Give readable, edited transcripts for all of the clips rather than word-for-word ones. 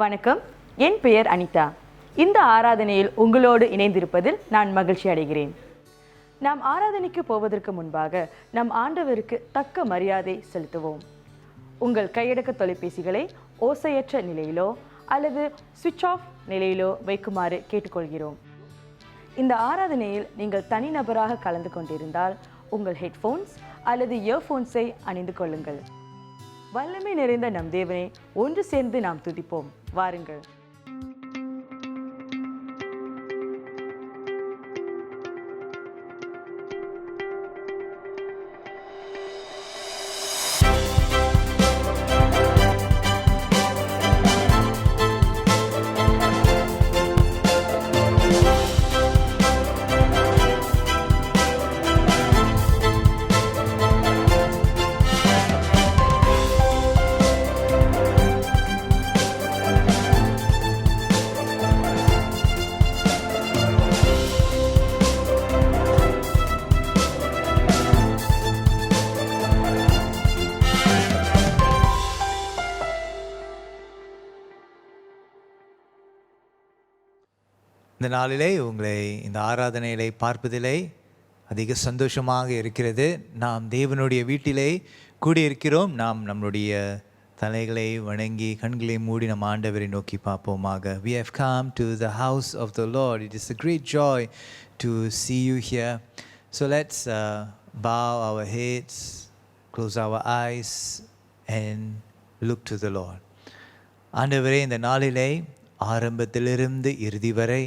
வணக்கம், என் பெயர் அனிதா. இந்த ஆராதனையில் உங்களோடு இணைந்திருப்பதில் நான் மகிழ்ச்சி அடைகிறேன். நாம் ஆராதனைக்கு போவதற்கு முன்பாக நம் ஆண்டவருக்கு தக்க மரியாதை செலுத்துவோம். உங்கள் கையடக்க தொலைபேசிகளை ஓசையற்ற நிலையிலோ அல்லது சுவிட்ச் ஆஃப் நிலையிலோ வைக்குமாறு கேட்டுக்கொள்கிறோம். இந்த ஆராதனையில் நீங்கள் தனிநபராக கலந்து கொண்டிருந்தால் உங்கள் ஹெட்ஃபோன்ஸ் அல்லது இயர்ஃபோன்ஸை அணிந்து கொள்ளுங்கள். வல்லமை நிறைந்த நம் தேவனை ஒன்று சேர்ந்து நாம் துதிப்போம். வாருங்கள். இந்த நாளிலே உங்களை இந்த ஆராதனையிலே பார்ப்பதிலே அதிக சந்தோஷமாக இருக்கிறது. நாம் தேவனுடைய வீட்டிலே கூடியிருக்கிறோம். நாம் நம்முடைய தலைகளை வணங்கி கண்களை மூடி நம் ஆண்டவரை நோக்கி பார்ப்போமாக. We have come to the house of the Lord. It is a great joy to see you here. So let's bow our heads, close our eyes and look to the Lord. ஆண்டவரே, இந்த நாளிலே ஆரம்பத்திலிருந்து இறுதி வரை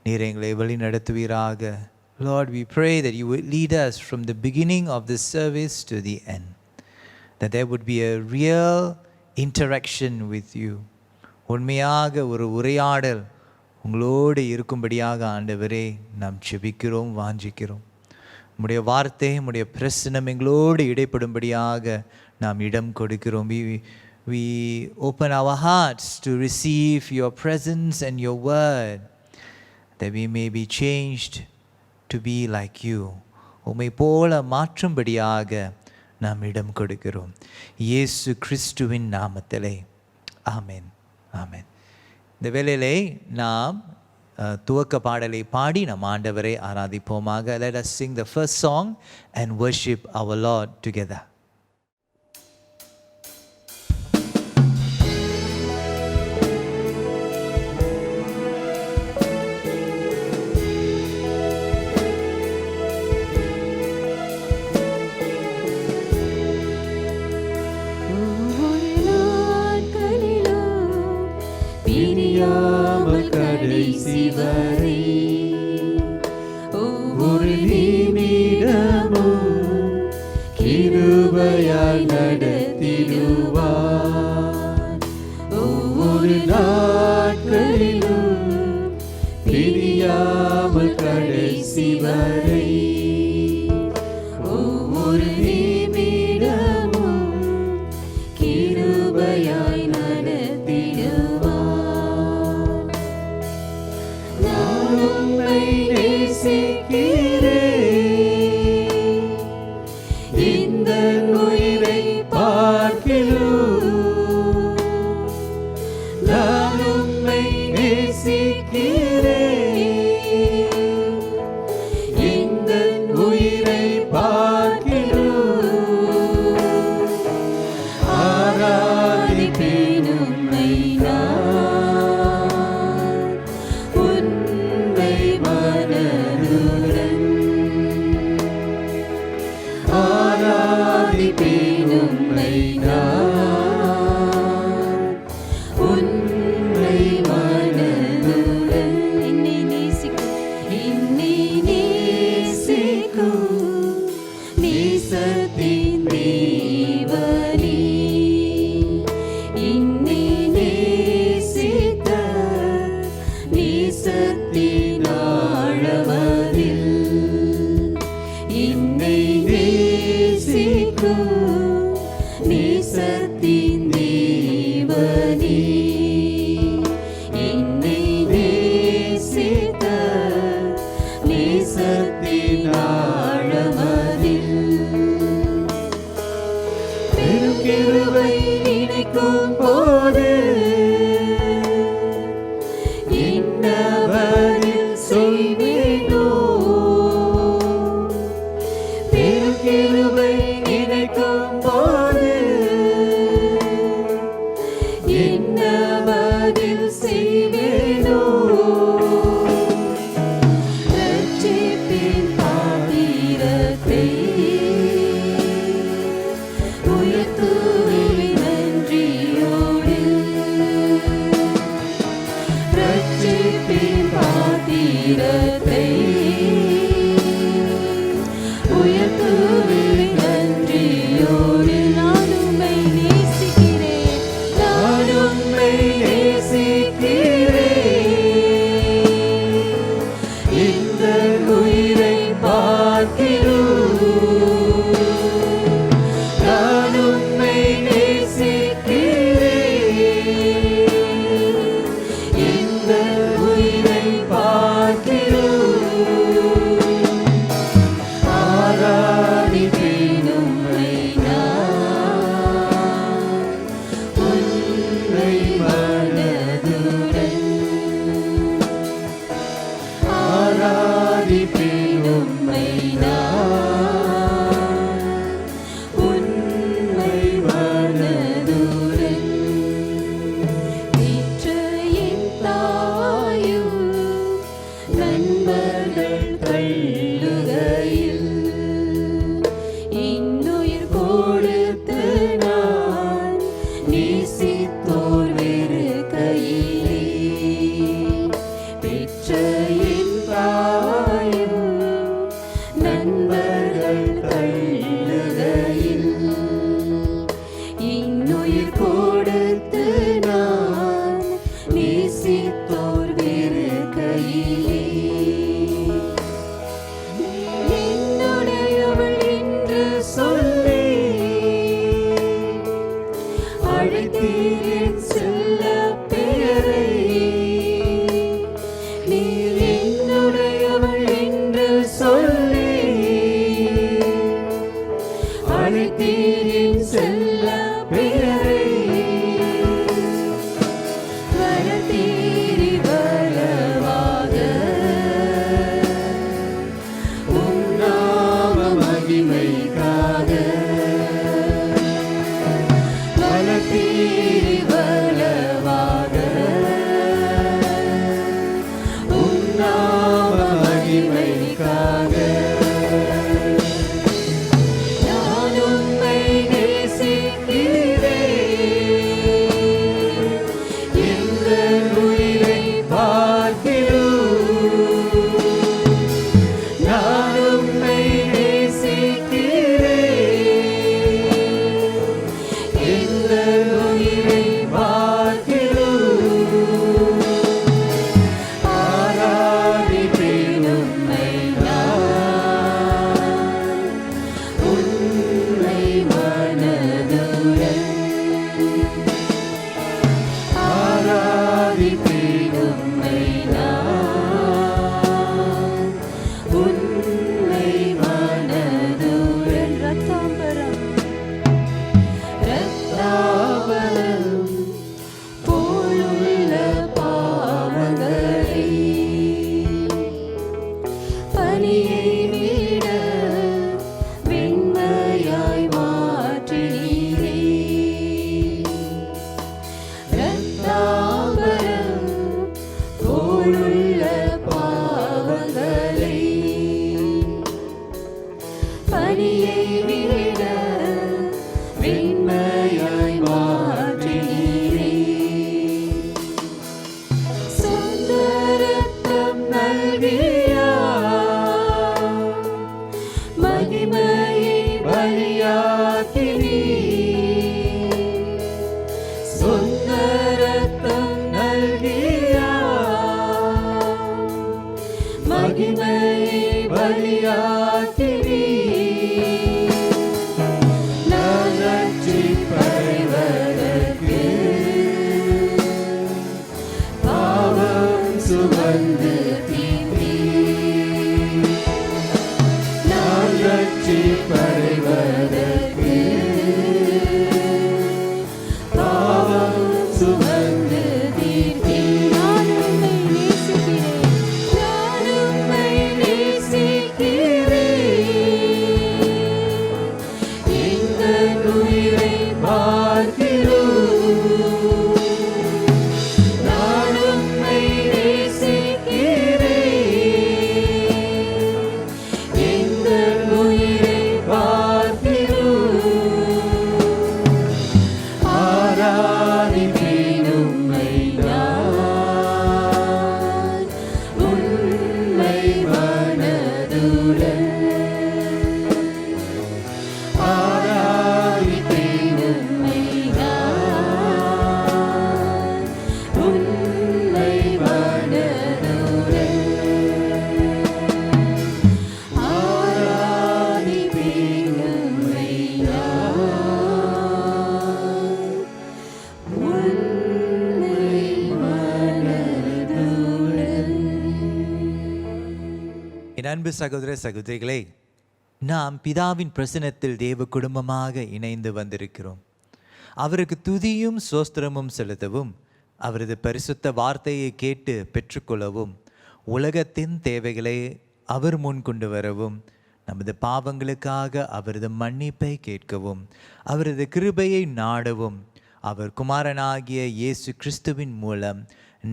நீர் எங்களை வழி நடத்துவீராக. Lord, we pray that you would lead us from the beginning of this service to the end, that there would be a real interaction with you. உண்மையாக ஒரு உரையாடல் உங்களோடு இருக்கும்படியாக ஆண்டவரே நாம் ஜெபிக்கிறோம், வாஞ்சிக்கிறோம். உம்முடைய வார்த்தை, உம்முடைய பிரசன்னம் எங்களோடு இடைப்படும்படியாக நாம் இடம் கொடுக்கிறோம். We open our hearts to receive your presence and your word, that we may be changed to be like you. உம்மை போல மாற்றும்படியாக நாம் இடம் கொடுக்கிறோம். இயேசு கிறிஸ்துவின் நாமத்திலே ஆமென், ஆமென். இந்த வேளையிலே நாம் துவக்க பாடலை பாடி நம் ஆண்டவரை ஆராதிப்போமாக. Let us sing the first song and worship our Lord together. கடைசி வரை ஒவ்வொரு நிமிடமும் கிருபையாய் நடத்திடுவார். ஒவ்வொரு நாட்களிலும் பிரியாமல் கடைசி வரை ஒவ்வொரு நிமிடமும் கிருபையாய் இந்த உயிரை பார்க்கிறோம். நான் உம்மை நேசிக்கிறேன். இந்த உயிரை பார்க்கிறோம். ஆராதிப்பேன் உம்மை நான் உன்னை மனதுடன். ஆராதிப்பேன் உம்மை நான் உன்னை மனதுடன். என்ன பதில் செய்வேனோ? ரட்சிப்பின் பாத்திரத்தை உயர்த்துவேன் நன்றியோடு. ரட்சிப்பின் பாத்திரத்தை உயர்த்துவேன் நன்றியோடு. நான் உம்மை நேசிக்கிறேன், நான் உம்மை நேசிக்கிறேன். இந்த உயிரை பார்க்கிறோம். நான் உம்மை நேசிக்கிறேன். இந்த உயிரை பார்க்கிறோம். ஆராதிப்பேன் உம்மை நான் உண்மை மனதுடன். ஆராதிப்பேன் உம்மை நான் உண்மை மனதுடன். இற்றையின் தாயும் நண்பர்கள் தள்ளுகையில் இன்னுயிர் கொடுத்து நான் நேசித்தோர் வெறுக்கையிலே. பெற்றையின் தாயும் நண்பர்கள் தள்ளுகையில் இன்னுயிர் கொடுத்து நான் நேசித்தோர் வெறுக்கையிலே. என்னுடையவள் என்று சொல்லி அழைத்தீர் என் செல்லப் பெயரை. நீர் என்னுடையவள் என்று சொல்லி அழைத்தீர் என் செல்லப் பெயரை. வரத்தீரி வரவாக உம் நாம மகிமைக்காக. வரத்தீரி வரவாக உம் நாம மகிமைக்காக. நான் உம்மை நேசிக்கிறேன். இந்த உயிரை பார்க்கிறோம். நான் உம்மை நேசிக்கிறேன். இந்த உயிரை பார்க்கிறோம். ஆராதிப்பேன் உம்மை நான் உண்மை மனதுடன். ஆராதிப்பேன் உம்மை நான் உண்மை மனதுடன். ரத்தாம்பரம் போலுள்ள பாவங்களை பனியை விட வெண்மையாய் மாற்றினீரே. ரத்தாம்பரம் போலுள்ள அன்பு சகோதர சகோதரிகளே, நாம் பிதாவின் பிரசன்னத்தில் தேவ குடும்பமாக இணைந்து வந்திருக்கிறோம். அவருக்கு துதியும் சோஸ்திரமும் செலுத்தவும், அவரது பரிசுத்த வார்த்தையை கேட்டு பெற்றுக்கொள்ளவும், உலகத்தின் தேவைகளை அவர் முன் கொண்டு வரவும், நமது பாவங்களுக்காக அவரது மன்னிப்பை கேட்கவும், அவரது கிருபையை நாடவும், அவர் குமாரனாகிய இயேசு கிறிஸ்துவின் மூலம்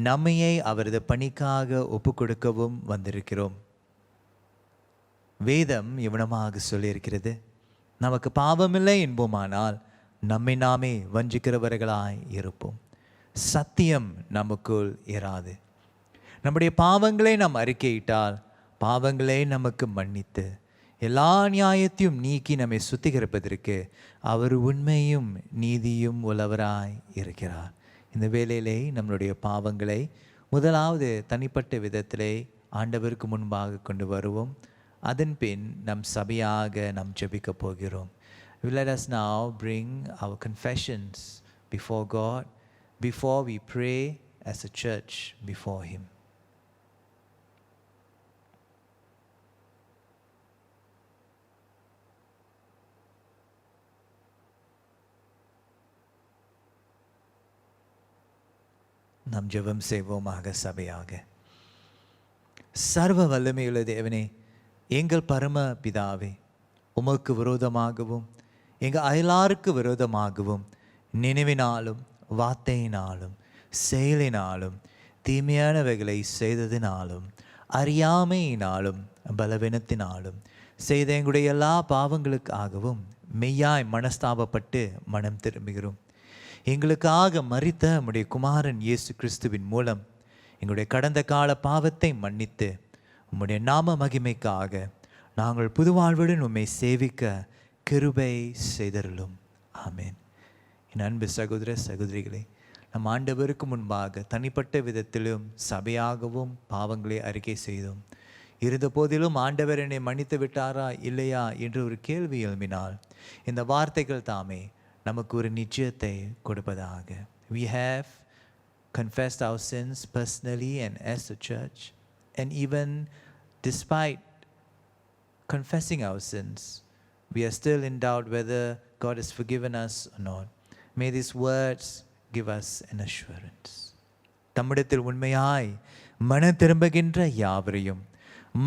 நம்மையை அவரது பணிக்காக ஒப்பு கொடுக்கவும் வந்திருக்கிறோம். வேதம் இவனமாக சொல்லியிருக்கிறது, நமக்கு பாவமில்லை என்போமானால் நம்மை நாமே வஞ்சிக்கிறவர்களாய் இருப்போம், சத்தியம் நமக்குள் இராது. நம்முடைய பாவங்களை நாம் அறிக்கையிட்டால் பாவங்களை நமக்கு மன்னித்து எல்லா நியாயத்தையும் நீக்கி நம்மை சுத்திகரிப்பதற்கு அவர் உண்மையும் நீதியும் உள்ளவராய் இருக்கிறார். இந்த வேளையிலே நம்மளுடைய பாவங்களை முதலாவது தனிப்பட்ட விதத்திலே ஆண்டவருக்கு முன்பாக கொண்டு வருவோம். அதன் பின் நம் சபையாக நாம் ஜெபிக்க போகிறோம். Let us now bring our confessions before God before we pray as a church before Him. நாம் ஜெபம் செய்வோமாக சபையாக. சர்வ வல்லமையுள்ள தேவனே, எங்கள் பரம பிதாவே, உமக்கு விரோதமாகவும் எங்கள் அயலாருக்கு விரோதமாகவும் நினைவினாலும் வார்த்தையினாலும் செயலினாலும் தீமையானவைகளை செய்ததினாலும் அறியாமையினாலும் பலவீனத்தினாலும் செய்த எங்களுடைய எல்லா பாவங்களுக்காகவும் மெய்யாய் மனஸ்தாபப்பட்டு மனம் திரும்புகிறோம். எங்களுக்காக மரித்த நம்முடைய குமாரன் இயேசு கிறிஸ்துவின் மூலம் எங்களுடைய கடந்த கால பாவத்தை மன்னித்து உம்முடைய நாம மகிமைக்காக நாங்கள் புதுவாழ்வுடன் உம்மை சேவிக்க கிருபை செய்தருளும். ஆமேன். என் அன்பு சகோதர சகோதரிகளே, நம் ஆண்டவருக்கு முன்பாக தனிப்பட்ட விதத்திலும் சபையாகவும் பாவங்களை அறிக்கை செய்தோம். இருந்த போதிலும் ஆண்டவர் என்னை மன்னித்து விட்டாரா இல்லையா என்று ஒரு கேள்வி எழுப்பினால் இந்த வார்த்தைகள் தாமே நமக்கு ஒரு நிச்சயத்தை கொடுப்பதாக. We have confessed our sins personally and as a church, and even despite confessing our sins, we are still in doubt whether God has forgiven us or not. May these words give us an assurance. தம்மிடத்தில் உண்மையாய் மன திரும்புகின்ற யாவரையும்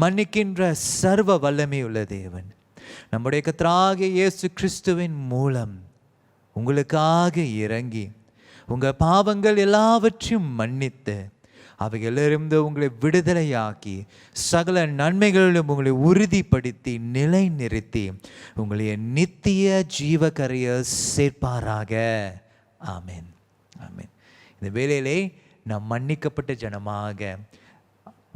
மன்னிக்கின்ற சர்வ வல்லமையுள்ள தேவன் நம்முடைய கர்த்தராகிய இயேசு கிறிஸ்துவின் மூலம் உங்களுக்காக இறங்கி உங்கள் பாவங்கள் எல்லாவற்றையும் மன்னித்து அவைகளிலிருந்து உங்களை விடுதலையாக்கி சகல நன்மைகளிலும் உங்களை உறுதிப்படுத்தி நிலை நிறுத்தி உங்களை நித்திய ஜீவக்கரைய சேர்ப்பாராக. ஆமென், ஆமென். இந்த வேளையிலே நாம் மன்னிக்கப்பட்ட ஜனமாக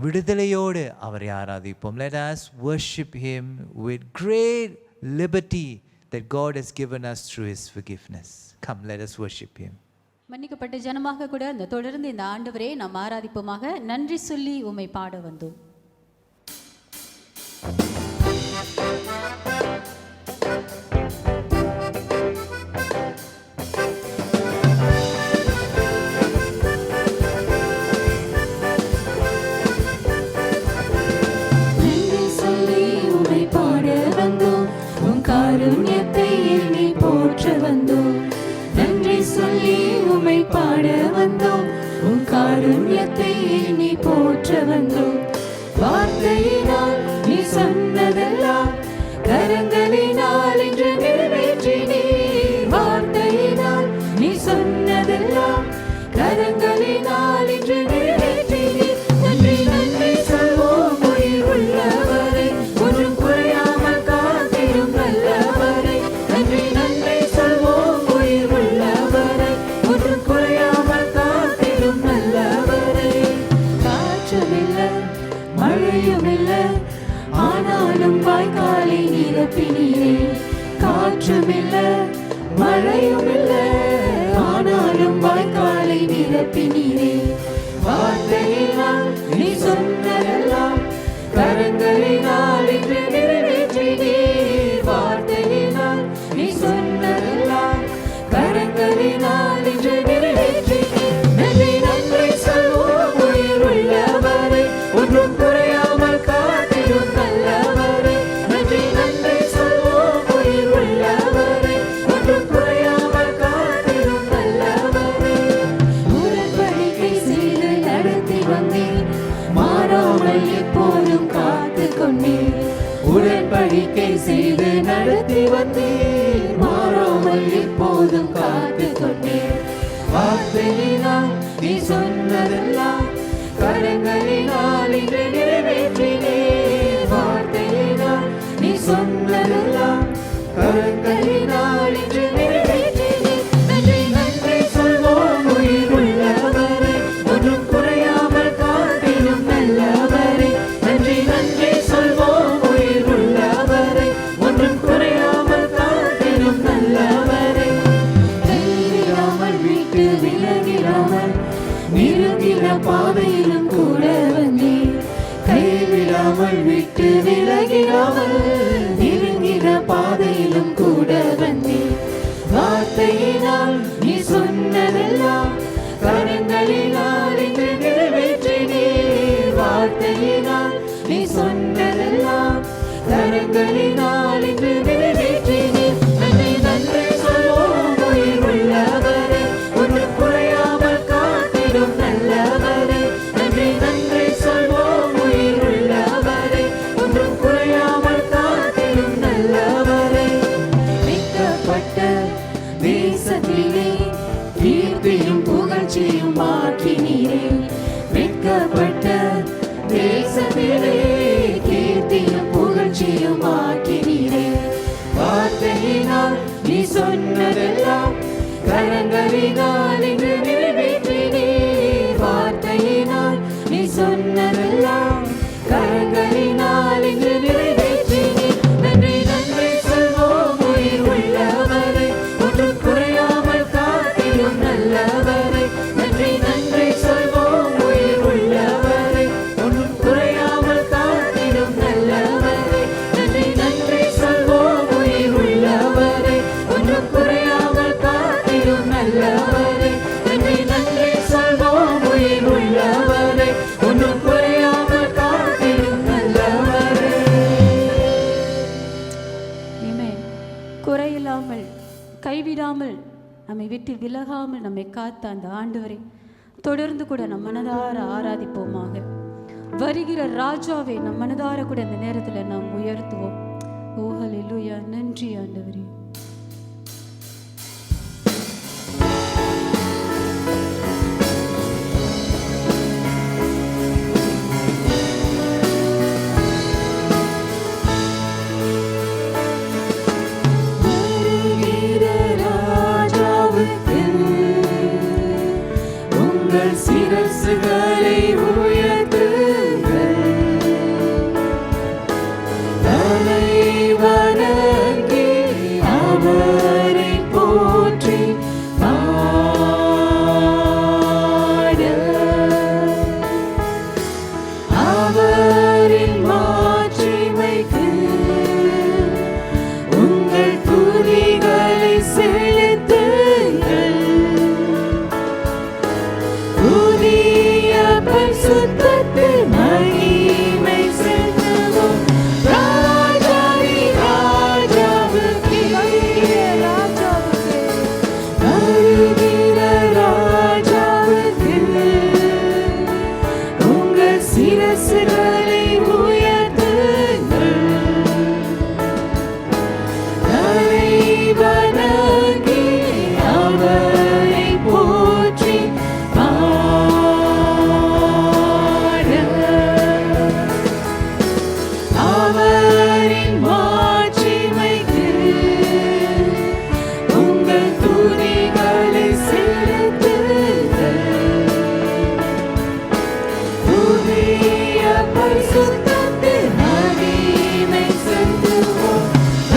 விடுதலையோடு அவரை ஆராதிப்போம். Let us worship Him with great liberty that God has given us through His forgiveness. Come, let us worship Him. மன்னிக்கப்பட்ட ஜனமாக கூட இந்த தொடர்ந்து இந்த ஆண்டவரே நாம் ஆராதிப்போமாக. நன்றி சொல்லி உம்மை பாட வந்தோம். நன்றி சொல்லி உம்மை பாட வந்தோம், உம் காருண்யத்தை எண்ணி போற்ற வந்தோம். நன்றி சொல்லி உம்மை பாட வந்தோம், உம் காருண்யத்தை எண்ணி போற்ற வந்தோம். வார்த்தையினால் நீ சொன்னதெல்லாம் கரங்களினால் இன்று நிறைவேற்றினீர். வார்த்தையினால் நீ சொன்னதெல்லாம் கரங்களினால் இன்று நிறைவேற்றினீர். நன்றி நன்றி சொல்வோம் உயிர் உள்ளவரை, ஒன்றும் குறையாமல் காத்திடும் நல்லவரை. நன்றி நன்றி சொல்வோம் உயிர் உள்ளவரை, ஒன்றும் குறையாமல் காத்திடும் நல்லவரை. காற்றுமில்லை மழையுமில்லை, ஆனாலும் வாய்க்காலை நிரப்பினீரே. காற்றுமில்லை மழையுமில்லை, ஆனாலும் வாய்க்காலை நிரப்பினீரே. வார்த்தையினால் நீ சொன்னதெல்லாம் கரங்களினால் இன்று நிறைவேற்றினீர். வார்த்தையினால் நீ சொன்னதெல்லாம் கரங்களினால் இன்று நிறைவேற்றினீர். நன்றி நன்றி சொல்வோம் உயிர் உள்ளவரை, ஒன்றும் குறையாமல் காத்திடும் நல்லவரை. மாறாமல் எப்போதும் காத்து கொண்டீர். உடன்படிக்கை செய்து நடத்தி வந்தீர், மாறாமல் எப்போதும் காத்து கொண்டீர். வார்த்தையினால் நீ சொன்னதெல்லாம் கரங்களினால் இன்று நிறைவேற்றினீர். வார்த்தையினால் நீ சொன்னதெல்லாம் கரங்களினால் இன்று நிறைவேற்றினீர். நன்றி நன்றி சொல்வோம் உயிர் உள்ளவரே, ஒன்றும் குறையாமல் காத்திடும் நல்லவரே. நன்றி நன்றி சொல்வோம் உயிர் உள்ளவரே, ஒன்றும் குறையாமல் காத்திடும் நல்லவரே. கைவிடாமல் விட்டு விலகிடாமல் நெருங்கின பாதையிலும் கூட வந்தீர். கைவிடாமல் விட்டு விலகிடாமல் நெருங்கின பாதையிலும் கூட வந்தீர். வார்த்தையினால் நீ சொன்னதெல்லாம் கரங்களினால் இன்று நிறைவேற்றினீர். வார்த்தையினால் நீ சொன்னதெல்லாம் கரங்களினால் இன்று நிறைவேற்றினீர். நன்றி நன்றி சொல்வோம் உயிர் உள்ளவரே, ஒன்று குறையாமல் காத்திடும் நல்லவரே. நன்றி நன்றி சொல்வோம் உயிர் உள்ளவரே, ஒன்றும் குறையாமல் காத்திடும் நல்லவரே. மீட்கப்பட்ட தேசத்திலே கீர்த்தியும் புகழ்ச்சியும் ஆக்கினீரே. மீட்கப்பட்ட தேசத்திலே கீர்த்தியும் புகழ்ச்சியும் ஆக்கினீரே. வார்த்தையினால் நீ சொன்னதெல்லாம் கரங்களினால் இன்று நிறைவேற்றினீர். வார்த்தையினால் நீ சொன்னதெல்லாம் கரங்களினால் இன்று நிறைவேற்றினீர். நன்றி நன்றி சொல்வோம் உயிர் உள்ளவரே, ஒன்றும் குறையாமல் காத்திடும் நல்லவரே. நன்றி நன்றி சொல்வோம் உயிர் உள்ளவரே, ஒன்றும் குறையாமல் காத்திடும் நல்லவரே. நன்றி நன்றி சொல்வோம் உயிர் உள்ளவரே, ஒன்றும் குறையாமல் காத்திடும் நல்லவரே. நன்றி நன்றி சொல்வோம் உயிர் உள்ளவரே, ஒன்றும் குறையாமல் காத்திடும் நல்லவரே. ஆமென். குறையில்லாமல் கைவிடாமல் நம்மை விட்டு விலகாமல் நம்மை காத்த அந்த ஆண்டவரை தொடர்ந்து கூட நம் மனதார ஆராதிப்போமாக. வருகிற ராஜாவை நம் மனதார கூட இந்த நேரத்தில் நாம் உயர்த்துவோம். ஓ ஹல்லேலூயா, நன்றி ஆண்டவரே. வருகிற ராஜாவுக்கு உங்கள் சிரசுகளை உயர்த்துங்கள். தலை வணங்கி அவரை போற்றி பாட, அவரின் மாட்சிமைக்கு உங்கள் துதிகளை செலுத்துங்கள். புதிய பரிசுத்தத்தின் மகிமை செலுத்துவோம். ராஜாதி ராஜாவுக்கே, வருகிற ராஜாவுக்கு உங்கள் சிரசுகளை உயர்த்துங்கள். தலை வணங்கி அவரை போற்றி பாட, அவரின் மாட்சிமைக்கு உங்கள் துதிகளை செலுத்துங்கள். புதிய பரிசுத்தத்தின் மகிமை செலுத்துவோம்.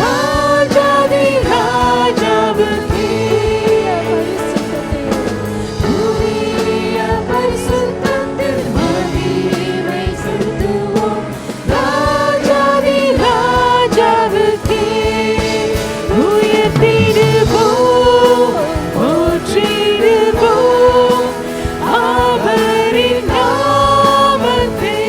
ராஜாதி ராஜாவுக்கே, புதிய பரிசுத்தத்தின் மகிமை செலுத்துவோம். ராஜாதி ராஜாவுக்கே உயர்த்திடுவோம், போற்றிடுவோம் அவரின் நாமத்தை.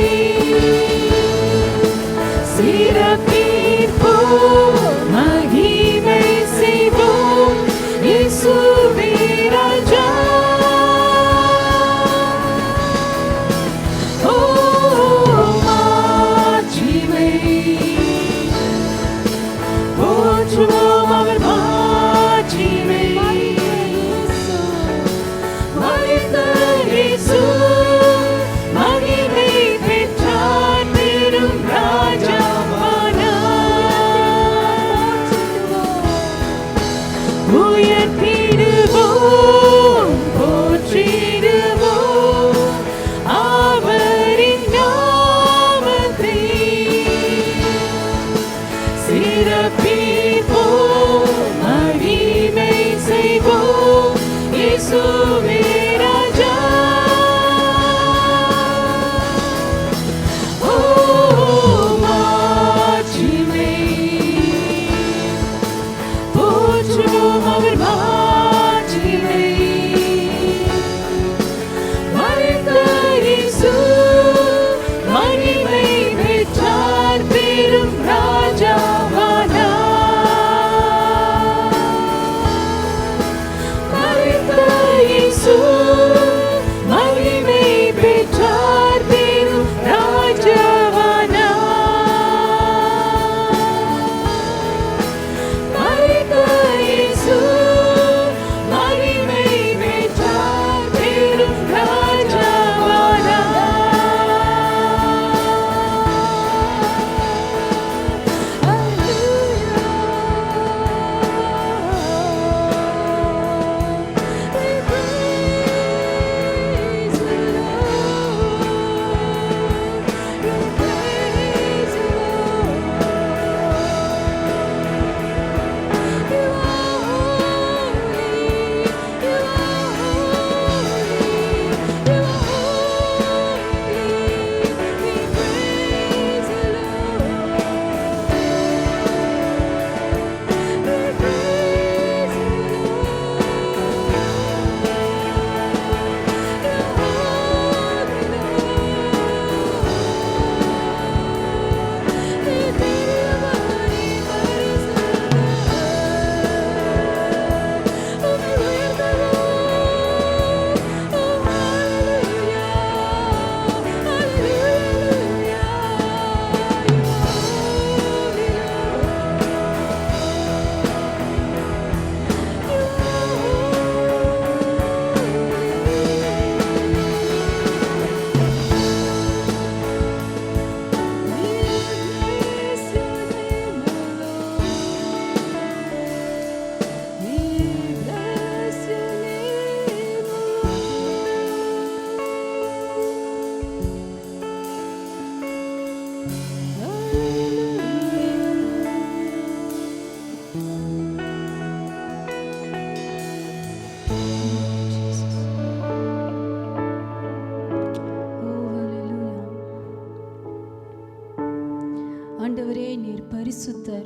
ஆண்டவரே நீர் பரிசுத்தர்,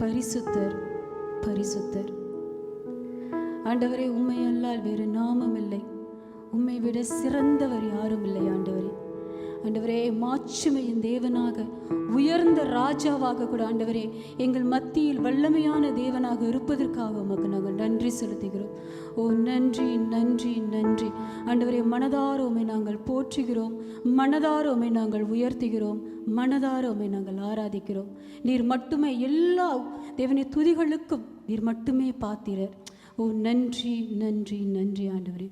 பரிசுத்தர், பரிசுத்தர். ஆண்டவரே, உம்மை அல்லால் வேறு நாமம் இல்லை, உம்மை விட சிறந்தவர் யாரும் இல்லை. ஆண்டவரே, ஆண்டவரே, மாட்சிமையின் தேவனாக, உயர்ந்த ராஜாவாக கூட ஆண்டவரே எங்கள் மத்தியில் வல்லமையான தேவனாக இருப்பதற்காக உமக்கு நாங்கள் நன்றி செலுத்துகிறோம். ஓ நன்றி, நன்றி, நன்றி. ஆண்டவரே, மனதார உம்மை நாங்கள் போற்றுகிறோம், மனதார உம்மை நாங்கள் உயர்த்துகிறோம், மனதார உம்மை நாங்கள் ஆராதிக்கிறோம். நீர் மட்டுமே எல்லா தேவனுடைய துதிகளுக்கும் நீர் மட்டுமே பாத்திரர். ஓ நன்றி, நன்றி, நன்றி ஆண்டவரே.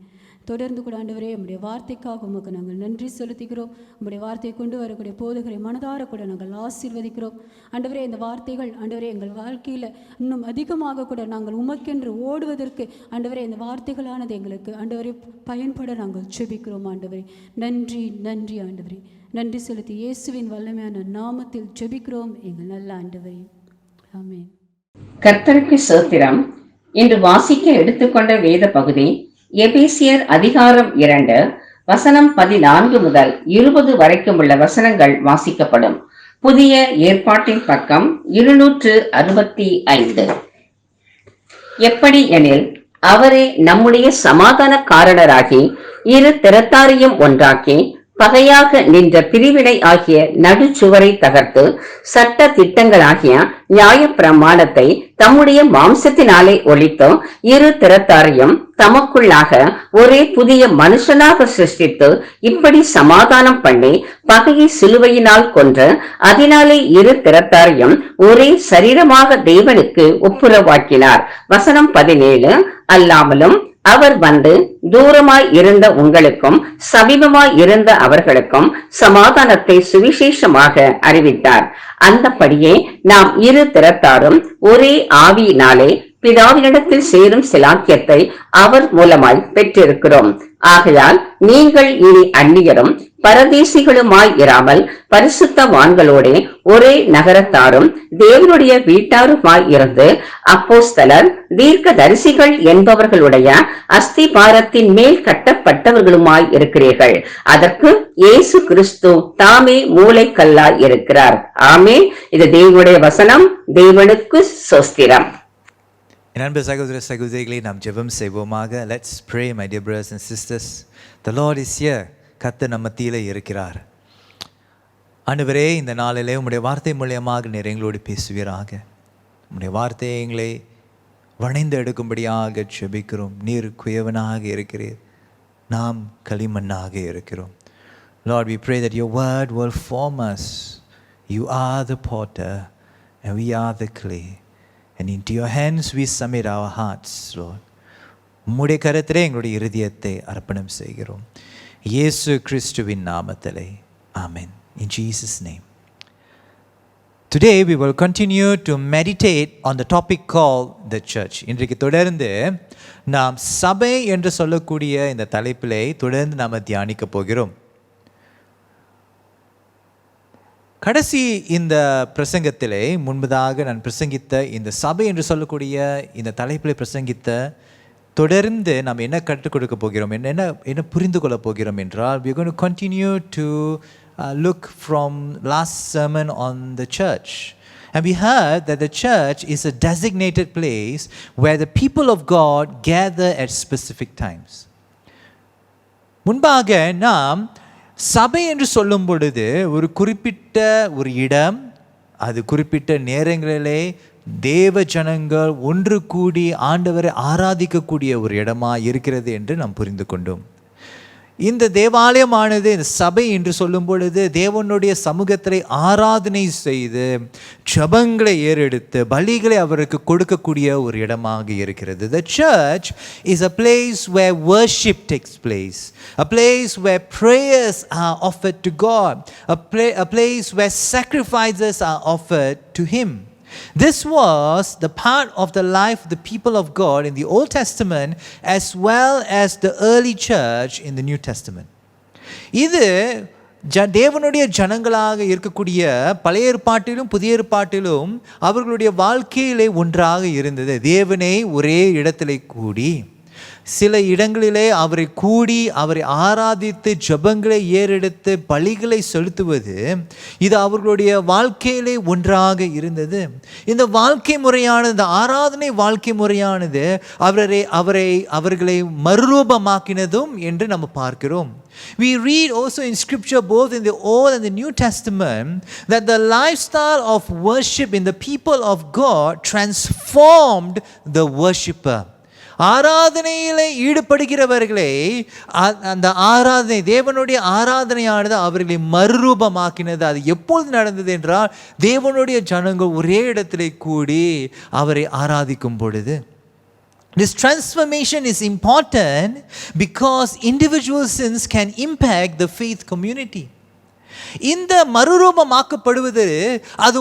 தொடர்ந்து கூட ஆண்டவரே உம்முடைய வார்த்தைக்காக உமக்கு நாங்கள் நன்றி செலுத்துகிறோம். உம்முடைய வார்த்தையை கொண்டு வரக்கூடிய போதகரை மனதார கூட நாங்கள் ஆசீர்வதிக்கிறோம். ஆண்டவரே, இந்த வார்த்தைகள் ஆண்டவரே எங்கள் வாழ்க்கையில் இன்னும் அதிகமாக கூட நாங்கள் உமக்கென்று ஓடுவதற்கு ஆண்டவரே இந்த வார்த்தைகளானது எங்களுக்கு ஆண்டவரே பயன்பட நாங்கள் ஜெபிக்கிறோம். ஆண்டவரே நன்றி, நன்றி ஆண்டவரே. நன்றி செலுத்தி இயேசுவின் வல்லமையான நாமத்தில் ஜெபிக்கிறோம் எங்கள் நல்ல ஆண்டவரே, ஆமென். கர்த்தருக்கு ஸ்தோத்திரம். இன்று வாசிக்க எடுத்துக்கொண்ட வேத பகுதி எபேசியர் அதிகாரம் 2 வசனம் 14 முதல் 20 வரைக்கும் உள்ள வசனங்கள் வாசிக்கப்படும். புதிய ஏற்பாட்டின் பக்கம் 265. எப்படி எனில், அவரே நம்முடைய சமாதான காரணராகி இரு திறத்தாரையும் ஒன்றாக்கி பகையாக நின்ற பிரிவினை ஆகிய நடுச்சுவரை தகர்த்து சட்ட திட்டங்களாகிய நியாய பிரமாணத்தை தம்முடைய மாம்சத்தினாலே ஒழித்து இரு திறத்தாரையும் தமக்குள்ளாக ஒரே புதிய மனுஷனாக சிருஷ்டித்து இப்படி சமாதானம் பண்ணி பகையை சிலுவையினால் கொன்று அதனாலே இரு திறத்தாரையும் ஒரே சரீரமாக தேவனுக்கு ஒப்புரவாக்கினார். வசனம் 17. அல்லாமலும் அவர் வந்து தூரமாய் இருந்த உங்களுக்கும் சமீபமாய் இருந்த அவர்களுக்கும் சமாதானத்தை சுவிசேஷமாக அறிவித்தார். அந்தபடியே நாம் இரு திறத்தாரும் ஒரே ஆவியினாலே பிதாவினிடத்தில் சேரும் சிலாக்கியத்தை அவர் மூலமாய் பெற்றிருக்கிறோம். ஆகையால் நீங்கள் இனி அந்நியரும் பரதேசிகளுமாய் இராமல் பரிசுத்தவான்களோடே ஒரே நகரத்தாரும் தேவனுடைய வீட்டாருமாய் இருந்து அப்போஸ்தலர் தீர்க்க தரிசிகள் என்பவர்களுடைய அஸ்திபாரத்தின் மேல் கட்டப்பட்டவர்களுமாய் இருக்கிறீர்கள். அதற்கு இயேசு கிறிஸ்து தாமே மூலைக்கல்லாய் இருக்கிறார். ஆமென். இது தேவனுடைய வசனம். தேவனுக்கு ஸ்தோத்திரம். என் அன்பு சகோதர சகோதரிகளை நாம் ஜெபம் செய்வோமாக. Let's pray my dear brothers and sisters. The Lord is here. கர்த்தர் நம்ம மத்தியிலே இருக்கிறார். ஆண்டவரே, இந்த நாளிலே உம்முடைய வார்த்தை மூலியமாக நீர் எங்களோடு பேசுவீராக. உம்முடைய வார்த்தையை எங்களை வணைந்து எடுக்கும்படியாக ஜெபிக்கிறோம். நீர் குயவனாக இருக்கிறீர், நாம் களிமண்ணாக இருக்கிறோம். Lord, we pray that your word will form us. You are the potter and we are the clay. And into your hands we submit our hearts, Lord. உம்முடைய கரத்திலே எங்களுடைய இருதயத்தை அர்ப்பணம் செய்கிறோம். இயேசு கிறிஸ்துவின் நாமத்திலே. ஆமென். In Jesus' name. Today we will continue to meditate on the topic called the church. இன்றைக்கு தொடர்ந்து நாம் சபை என்று சொல்லக்கூடிய இந்த தலைப்பிலே தொடர்ந்து நாம் தியானிக்க போகிறோம். கடைசி இந்த பிரசங்கத்திலே முன்பதாக நான் பிரசங்கித்த இந்த சபை என்று சொல்லக்கூடிய இந்த தலைப்பிலே பிரசங்கித்த தொடர்ந்து நாம் என்ன கற்றுக் கொடுக்க போகிறோம், என்ன புரிந்து கொள்ள போகிறோம் என்றால், we are going to continue to look from last sermon on the church. And we heard that the church is a designated place where the people of God gather at specific times. முன்பாக நாம் சபை என்று சொல்லும் பொழுது ஒரு குறிப்பிட்ட ஒரு இடம், அது குறிப்பிட்ட நேரங்களிலே தேவ ஜனங்கள் ஒன்று கூடி ஆண்டவரை ஆராதிக்கக்கூடிய ஒரு இடமா இருக்கிறது என்று நாம் புரிந்து கொண்டோம். இந்த தேவாலயமானது, இந்த சபை என்று சொல்லும் பொழுது தேவனுடைய சமூகத்தை ஆராதனை செய்து ஜபங்களை ஏறெடுத்து பலிகளை அவருக்கு கொடுக்கக்கூடிய ஒரு இடமாக இருக்கிறது. The church is a place where worship takes place, a place where prayers are offered to God, a place where sacrifices are offered to Him. This was the part of the life of the people of God in the Old Testament as well as the early church in the New Testament. இது தேவனுடைய ஜனங்களாக இருக்கக்கூடிய பழைய ஏற்பாட்டிலும் புதிய ஏற்பாட்டிலும் அவர்களுடைய வாழ்க்கையிலே ஒன்றாக இருந்தது. தேவனை ஒரே இடத்திலே கூடி சில இடங்களிலே அவரை கூடி அவரை ஆராதித்து ஜெபங்களை ஏறெடுத்து பலிகளை செலுத்துவது இது அவர்களுடைய வாழ்க்கையிலே ஒன்றாக இருந்தது. இந்த வாழ்க்கை முறையானது, இந்த ஆராதனை வாழ்க்கை முறையானது அவர்களை மறுரூபமாக்கினதும் என்று நம்ம பார்க்கிறோம். We read also in scripture, both in the Old and the New Testament, that the lifestyle of worship in the people of God transformed the worshipper. ஆராதனையில் ஈடுபடுகிறவர்களை அந்த ஆராதனை, தேவனுடைய ஆராதனையானது அவர்களை மறுரூபமாக்கினது. அது எப்பொழுது நடந்தது என்றால், தேவனுடைய ஜனங்கள் ஒரே இடத்திலே கூடி அவரை ஆராதிக்கும் பொழுது. This transformation is important because individual sins can impact the faith community. இந்த மறுரூபமாக்கப்படுவது அது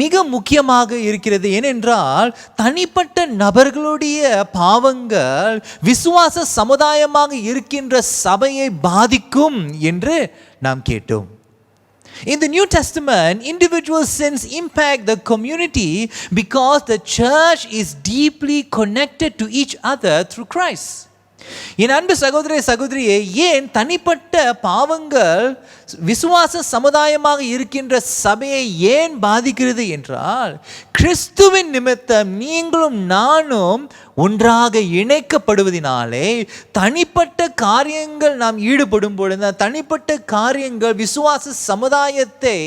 மிக முக்கியமாக இருக்கிறது. ஏனென்றால் தனிப்பட்ட நபர்களுடைய பாவங்கள் விசுவாச சமுதாயமாக இருக்கின்ற சபையை பாதிக்கும் என்று நாம் கேட்டோம். In the New Testament, individual sins impact the community because the church is deeply connected to each other through Christ. என் அன்பு சகோதரியே, ஏன் தனிப்பட்ட பாவங்கள் விசுவாச சமுதாயமாக இருக்கின்ற சபையை ஏன் பாதிக்கிறது என்றால், கிறிஸ்துவின் நிமித்தம் நீங்களும் நானும் ஒன்றாக இணைக்கப்படுவதினாலே தனிப்பட்ட காரியங்கள் நாம் ஈடுபடும் பொழுது தனிப்பட்ட காரியங்கள் விசுவாச சமுதாயத்தை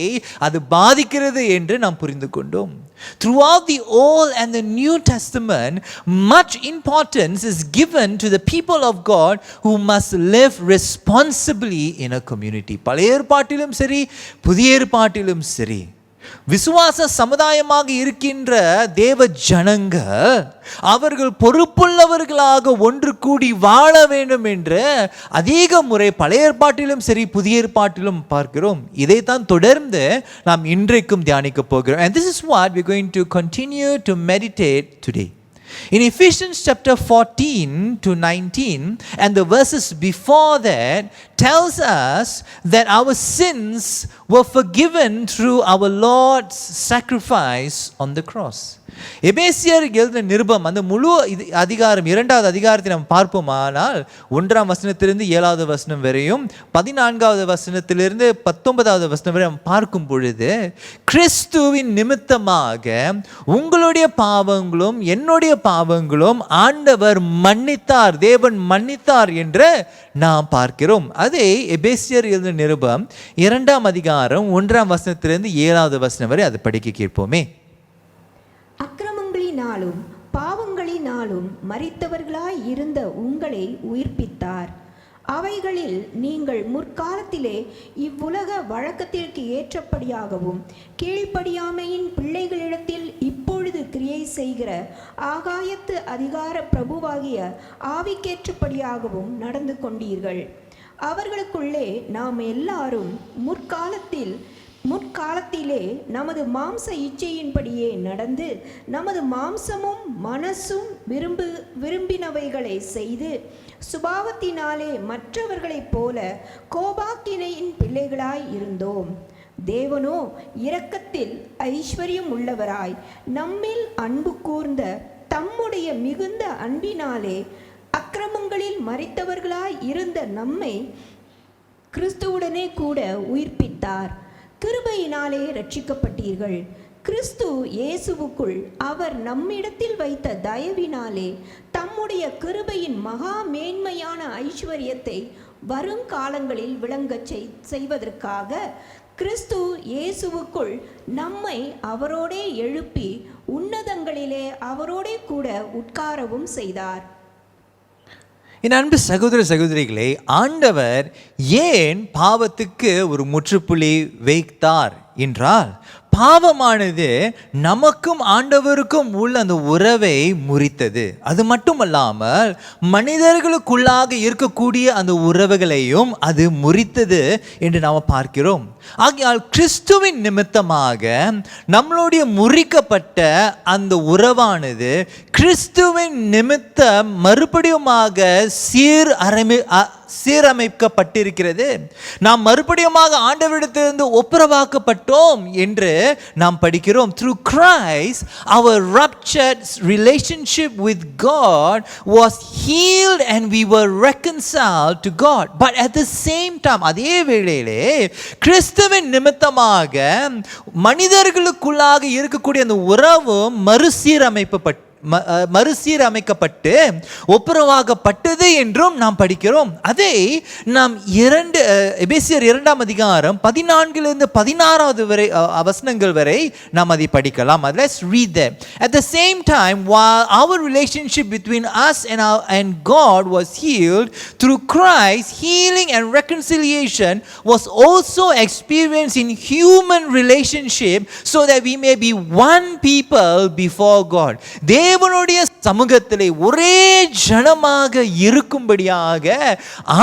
அது பாதிக்கிறது என்று நாம் புரிந்து கொண்டோம். Throughout the Old and the New Testament, much importance is given to the people of God who must live responsibly in a community. பழைய ஏற்பாட்டிலும் சரி, புதிய ஏற்பாட்டிலும் சரி, விசுவாச சமுதாயமாக இருக்கின்ற தேவ ஜனங்கள் அவர்கள் பொறுப்புள்ளவர்களாக ஒன்று கூடி வாழ வேண்டும் என்று அதிக முறை பழைய ஏற்பாட்டிலும் சரி புதிய ஏற்பாட்டிலும் பார்க்கிறோம். இதைத்தான் தொடர்ந்து நாம் இன்றைக்கும் தியானிக்க போகிறோம். And this is what we are going to continue to meditate today. In Ephesians chapter 14 to 19 and the verses before that tells us that our sins were forgiven through our Lord's sacrifice on the cross. எபேசியர் எழுதின நிருபம் அந்த முழு அதிகாரம் 2வது அதிகாரத்தை நாம் பார்ப்போமானால் 1ஆம் வசனத்திலிருந்து 7வது வசனம் வரையும் 14வது வசனத்திலிருந்து 19வது வசனம் வரை நாம் பார்க்கும் பொழுது, கிறிஸ்துவின் நிமித்தமாக உங்களுடைய பாவங்களும் என்னுடைய பாவங்களும் ஆண்டவர் மன்னித்தார், தேவன் மன்னித்தார் என்று நாம் பார்க்கிறோம். அதை எபேசியர் எழுதின நிருபம் 2ஆம் அதிகாரம் 1ஆம் வசனத்திலிருந்து 7வது வசனம் வரை அதை படிக்க கேட்போமே. அக்கிரமங்களினாலும் பாவங்களினாலும் மரித்தவர்களாய் இருந்த உங்களை உயிர்ப்பித்தார். அவைகளில் நீங்கள் முற்காலத்திலே இவ்வுலக வழக்கத்திற்கு ஏற்றபடியாகவும் கீழ்ப்படியாமையின் பிள்ளைகளிடத்தில் இப்பொழுது கிரியை செய்கிற ஆகாயத்து அதிகார பிரபுவாகிய ஆவிக்கேற்றபடியாகவும் நடந்து கொண்டீர்கள். அவர்களுக்குள்ளே நாம் எல்லாரும் முற்காலத்திலே நமது மாம்ச இச்சையின்படியே நடந்து நமது மாம்சமும் மனசும் விரும்பினவைகளை செய்து சுபாவத்தினாலே மற்றவர்களைப் போல கோபாக்கினையின் பிள்ளைகளாய் இருந்தோம். தேவனோ இரக்கத்தில் ஐஸ்வர்யம் உள்ளவராய் நம்மில் அன்பு கூர்ந்த தம்முடைய மிகுந்த அன்பினாலே அக்கிரமங்களில் மரித்தவர்களாய் இருந்த நம்மை கிறிஸ்துவுடனே கூட உயிர்ப்பித்தார். கிருபையினாலே ரட்சிக்கப்பட்டீர்கள். கிறிஸ்து இயேசுவுக்குள் அவர் நம்மிடத்தில் வைத்த தயவினாலே தம்முடைய கிருபையின் மகா மேன்மையான ஐஸ்வர்யத்தை வருங்காலங்களில் விளங்கச் செய்வதற்காக கிறிஸ்து இயேசுவுக்குள் நம்மை அவரோடே எழுப்பி உன்னதங்களிலே அவரோடே கூட உட்காரவும் செய்தார். என் அன்பு சகோதரிகளே, ஆண்டவர் ஏன் பாவத்துக்கு ஒரு முற்றுப்புள்ளி வைத்தார் என்றால், பாவமானது நமக்கும் ஆண்டவருக்கும் உள்ள அந்த உறவை முறித்தது. அது மட்டுமல்லாமல் மனிதர்களுக்குள்ளாக இருக்கக்கூடிய அந்த உறவுகளையும் அது முறித்தது என்று நாம் பார்க்கிறோம். ஆகையால் கிறிஸ்துவின் நிமித்தமாக நம்மளுடைய முறிக்கப்பட்ட அந்த உறவானது கிறிஸ்துவின் நிமித்தம் மறுபடியுமாக சீரமைக்கப்பட்டிருக்கிறது. நாம் மறுபடியுமாக ஆண்டவரிடத்திலிருந்து ஒப்புரவாக்கப்பட்டோம் என்று நாம் படிக்கிறோம். Through Christ our ruptured relationship with God was healed and we were reconciled to God. But at the same time, அதே வேளையிலே கிறிஸ்துவின் நிமித்தமாக மனிதர்களுக்குள்ளாக இருக்கக்கூடிய அந்த உறவு மறுசீரமைக்கப்பட்டு ஒப்புரவாகப்பட்டது என்றும் நாம் படிக்கிறோம். அதை நாம் எபேசியர் 2ஆம் அதிகாரம் 14 16 வரை வசனங்கள் வரை நாம் அதை படிக்கலாம். Let's read them. At the same time, while our relationship between us and God was healed through Christ, healing and reconciliation was also experienced in human relationship, so that we may be one people before God. தேவனுடைய சமூகத்திலே ஒரே ஜனமாக இருக்கும்படியாக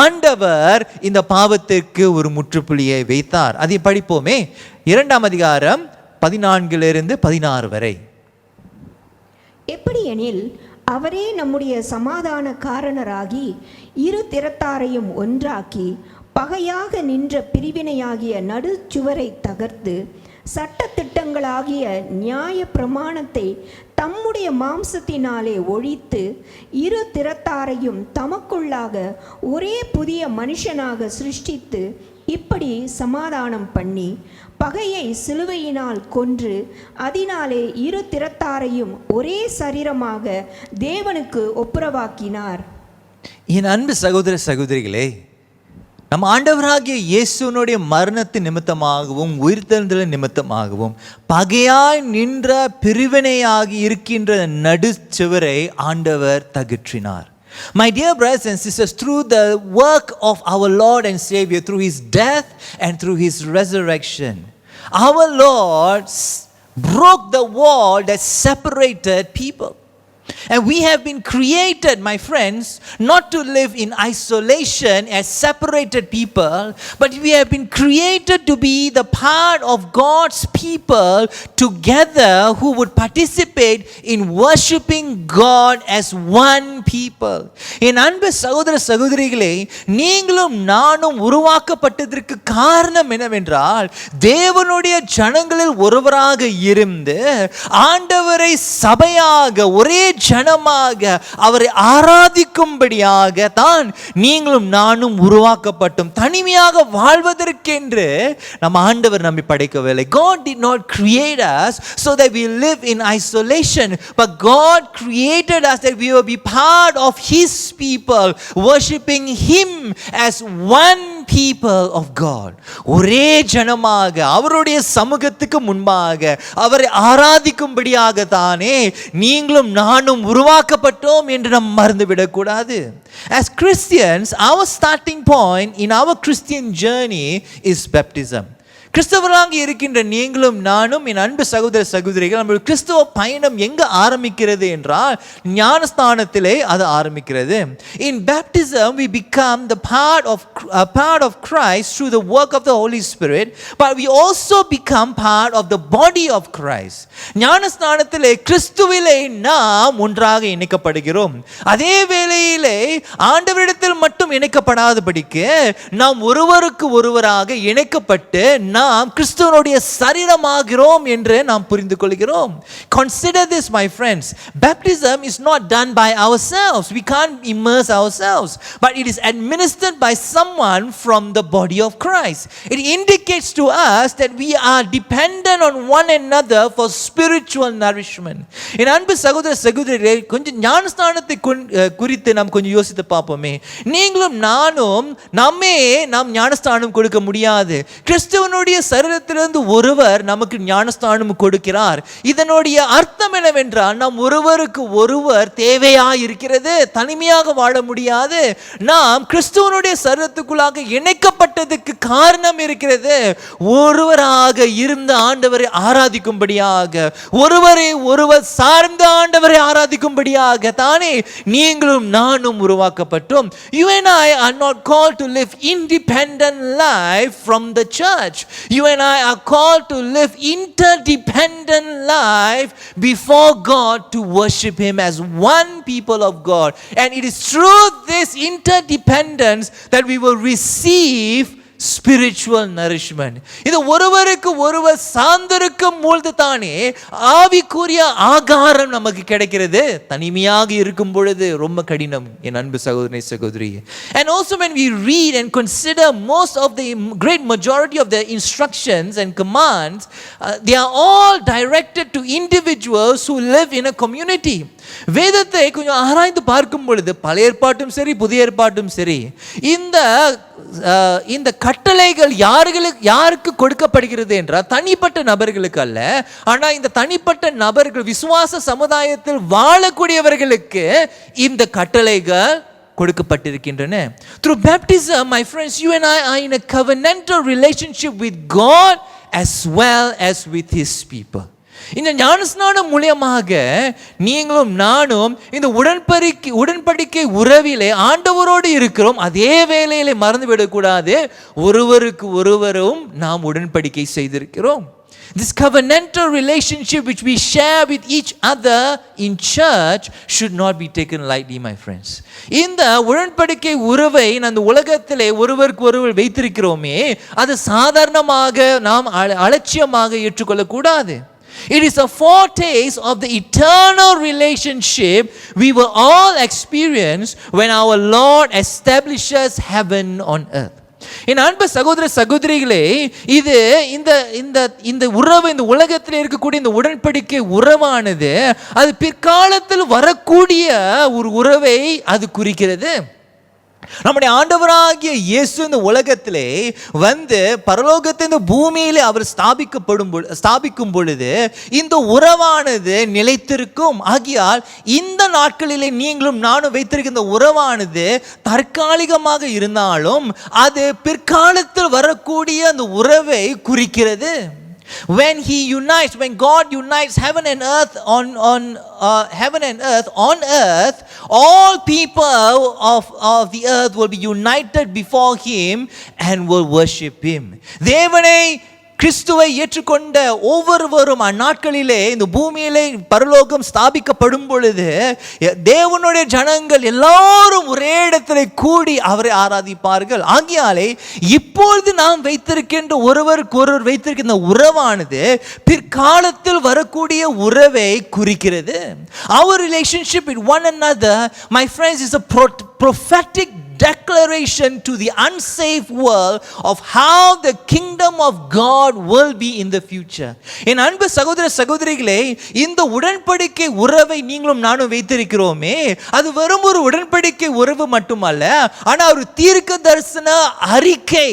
ஆண்டவர் இந்த பாவத்திற்கு ஒரு முற்றுப்புள்ளியை வைத்தார். அதை படிப்போமே. 2ஆம் அதிகாரம் 14 16 வரை. எப்படியெனில் அவரே நம்முடைய சமாதான காரணராகி இரு திறத்தாரையும் ஒன்றாக்கி பகையாக நின்ற பிரிவினையாகிய நடுச்சுவரை தகர்த்து சட்டத்திட்டங்களாகிய நியாய பிரமாணத்தை தம்முடைய மாம்சத்தினாலே ஒழித்து இரு திறத்தாரையும் தமக்குள்ளாக ஒரே புதிய மனுஷனாக சிருஷ்டித்து இப்படி சமாதானம் பண்ணி பகையை சிலுவையினால் கொன்று அதனாலே இரு திறத்தாரையும் ஒரே சரீரமாக தேவனுக்கு ஒப்புரவாக்கினார். என் அன்பு சகோதர சகோதரிகளே, நம் ஆண்டவராகிய இயேசுனுடைய மரணத்தின் நிமித்தமாகவும் உயிர்த்தெழுதலின் நிமித்தமாகவும் பகையாய் நின்ற பிரிவினையாகி இருக்கின்ற நடுச்சுவரை ஆண்டவர் தகற்றினார். My dear brothers and sisters, through the work of our Lord and Savior, through His death and through His resurrection, our Lord broke the wall that separated people. And we have been created, my friends, not to live in isolation as separated people, but we have been created to be the part of God's people together who would participate in worshiping God as one people. என் அன்பு சகோதர சகோதரிகளே, நீங்களும் நானும் உருவாக்கப்பட்டதற்கு காரணம் என்னவென்றால், தேவனுடைய ஜனங்களில் ஒருவராக இருந்து ஆண்டவரை சபையாக ஒரே ஜனமாக அவரை ஆராதிக்கும்படியாக தான் நீங்களும் நானும் உருவாக்கப்பட்டோம். தனிமையாக வாழ்வதற்கென்று நம்ம ஆண்டவர் நம்மை படைக்கவில்லை. God did not create us so that we live in isolation, but God created us that we will be part of His people, worshiping Him as one people of God. ஒரே ஜனமாக அவருடைய சமூகத்துக்கு முன்பாக அவரை ஆராதிக்கும்படியாக தானே நீங்களும் நானும் உருவாக்கப்பட்டோம் என்று நாம் மறந்துவிடக்கூடாது. As Christians, our starting point in our Christian journey is baptism. கிறிஸ்தவராக இருக்கின்ற நீங்களும் நானும், என் அன்பு சகோதர சகோதரிகள், நம்முடைய கிறிஸ்தவ பயணம் எங்க ஆரம்பிக்கிறது என்றால் ஞானஸ்தானத்திலே அது ஆரம்பிக்கிறது. In baptism we become the part of Christ through the work of the Holy Spirit, but we also become part of the body of Christ. ஞானஸ்தானத்திலே கிறிஸ்துவிலே நாம் ஒன்றாக இணைக்கப்படுகிறோம். அதே வேளையிலே ஆண்டவரிடத்தில் மட்டும் இணைக்கப்படாதபடிக்கு நாம் ஒருவருக்கு ஒருவராக இணைக்கப்பட்டு நாம் கிறிஸ்துவனுடைய சரீரமாகிறோம் என்று நாம் புரிந்து கொள்கிறோம். Consider this, my friends. Baptism is not done by ourselves. We can't immerse ourselves, but it is administered by someone from the body of Christ. It indicates to us that we are dependent on one another for spiritual nourishment. என் அன்பு சகோதர சகோதரிகளே, கொஞ்சம் ஞானஸ்தானத்தை குறித்து நாம் கொஞ்சம் யோசித்து பார்ப்போமே. நீங்களும் நானும் நாம் ஞானஸ்தானம் கொடுக்க முடியாது. கிறிஸ்துவனுடைய சரீரத்திலிருந்து ஒருவர் நமக்கு ஞானஸ்தானம் கொடுக்கிறார். இதனுடைய அர்த்தம் என்னவென்றால், நாம் ஒருவருக்கு ஒருவர் தேவையாக இருக்கிறது. தனிமையாக வாழ முடியாது. நாம் கிறிஸ்துவனுடைய சரீரத்துக்குள்ளாக இணைக்கப்பட்டதுக்கு காரணம் இருக்கிறது. ஒருவராக இருந்த ஆண்டவரை ஆராதிக்கும்படியாக, ஒருவரை ஒருவர் சார்ந்த ஆண்டவரை ஆராதிக்கும்படியாக தானே நீங்களும் நானும் உருவாக்கப்பட்டோம். you and I are not called to live independent life from the church. You and I are called to live interdependent life before God to worship Him as one people of God. And it is through this interdependence that we will receive spiritual nourishment. இது ஒருவருக்கு ஒருவர் சார்ந்திருக்கும் பொழுது தானே ஆவிக்குரிய ஆகாரம் நமக்கு கிடைக்கிறது. தனிமையாக இருக்கும் பொழுது ரொம்ப கடினம் என் அன்பு சகோதரனே சகோதரி. And also when we read and consider most of the great majority of the instructions and commands, they are all directed to individuals who live in a community. வேதத்தை கொஞ்சம் ஆராய்ந்து பார்க்கும் பொழுது பழைய ஏற்பாட்டும் சரி புதிய ஏற்பாட்டும் சரி இந்த கட்டளைகள் யாருக்கு கொடுக்கப்படுகிறது என்றால் தனிப்பட்ட நபர்களுக்கு அல்ல. ஆனால் இந்த தனிப்பட்ட நபர்கள் விசுவாச சமுதாயத்தில் வாழக்கூடியவர்களுக்கு இந்த கட்டளைகள் கொடுக்கப்பட்டிருக்கின்றன. Through baptism, my friends, you and I are in a covenantal relationship with God as well as with His people. இந்த ஞானஸ்நானம் மூலமாக நீங்களும் நானும் இந்த உடன்படிக்கை உறவிலே ஆண்டவரோடு இருக்கிறோம். அதே வேளையிலே மறந்துவிடக்கூடாது, ஒருவருக்கு ஒருவரும் நாம் உடன்படிக்கை செய்திருக்கிறோம். This covenantal relationship which we share with each other in church should not be taken lightly, my friends. இந்த உடன்படிக்கை உறவை அந்த உலகத்திலே ஒருவருக்கு ஒருவர் வைத்திருக்கிறோமே, அது சாதாரணமாக நாம் அலட்சியமாக ஏற்றுக்கொள்ளக்கூடாது. It is a foretaste of the eternal relationship we will all experience when our Lord establishes heaven on earth. என் அன்பு சகோதர சகோதரிகளே, இது இந்த உறவு, இந்த உலகத்தில் இருக்கக்கூடிய இந்த உடன்படிக்கை உறவானது அது பிற்காலத்தில் வரக்கூடிய ஒரு உறவை அது குறிக்கிறது. நம்முடைய ஆண்டவராகிய இயேசு இந்த உலகத்திலே வந்து பரலோகத்தை இந்த பூமியிலே அவர் ஸ்தாபிக்கும் பொழுது இந்த உறவானது நிலைத்திருக்கும். ஆகியால் இந்த நாட்களிலே நீங்களும் நானும் வைத்திருக்கின்ற உறவானது தற்காலிகமாக இருந்தாலும் அது பிற்காலத்தில் வரக்கூடிய அந்த உறவை குறிக்கிறது. When God unites heaven and earth on earth, all people of the earth will be united before Him and will worship Him. தேவனை கிறிஸ்துவை ஏற்றுக்கொண்ட ஒவ்வொருவரும் அந்நாட்களிலே இந்த பூமியிலே பரலோகம் ஸ்தாபிக்கப்படும் பொழுது தேவனுடைய ஜனங்கள் எல்லாரும் ஒரே இடத்திலே கூடி அவரை ஆராதிப்பார்கள். ஆகியாலே இப்பொழுது நாம் வைத்திருக்கின்ற ஒருவருக்கு ஒருவர் வைத்திருக்கின்ற உறவானது பிற்காலத்தில் வரக்கூடிய உறவை குறிக்கிறது. Our relationship with one another, my friends, is a prophetic declaration to the unsaved world of how the kingdom of God will be in the future. என் அன்பு சகோதர சகோதரிகளே, இந்த உடன்படிக்கை உறவை நீங்களும் நானும் வைத்திருக்கிறோமே, அது வெறும் ஒரு உடன்படிக்கை உறவு மட்டுமல்ல, ஆனால் ஒரு தீர்க்க தரிசன அறிக்கை.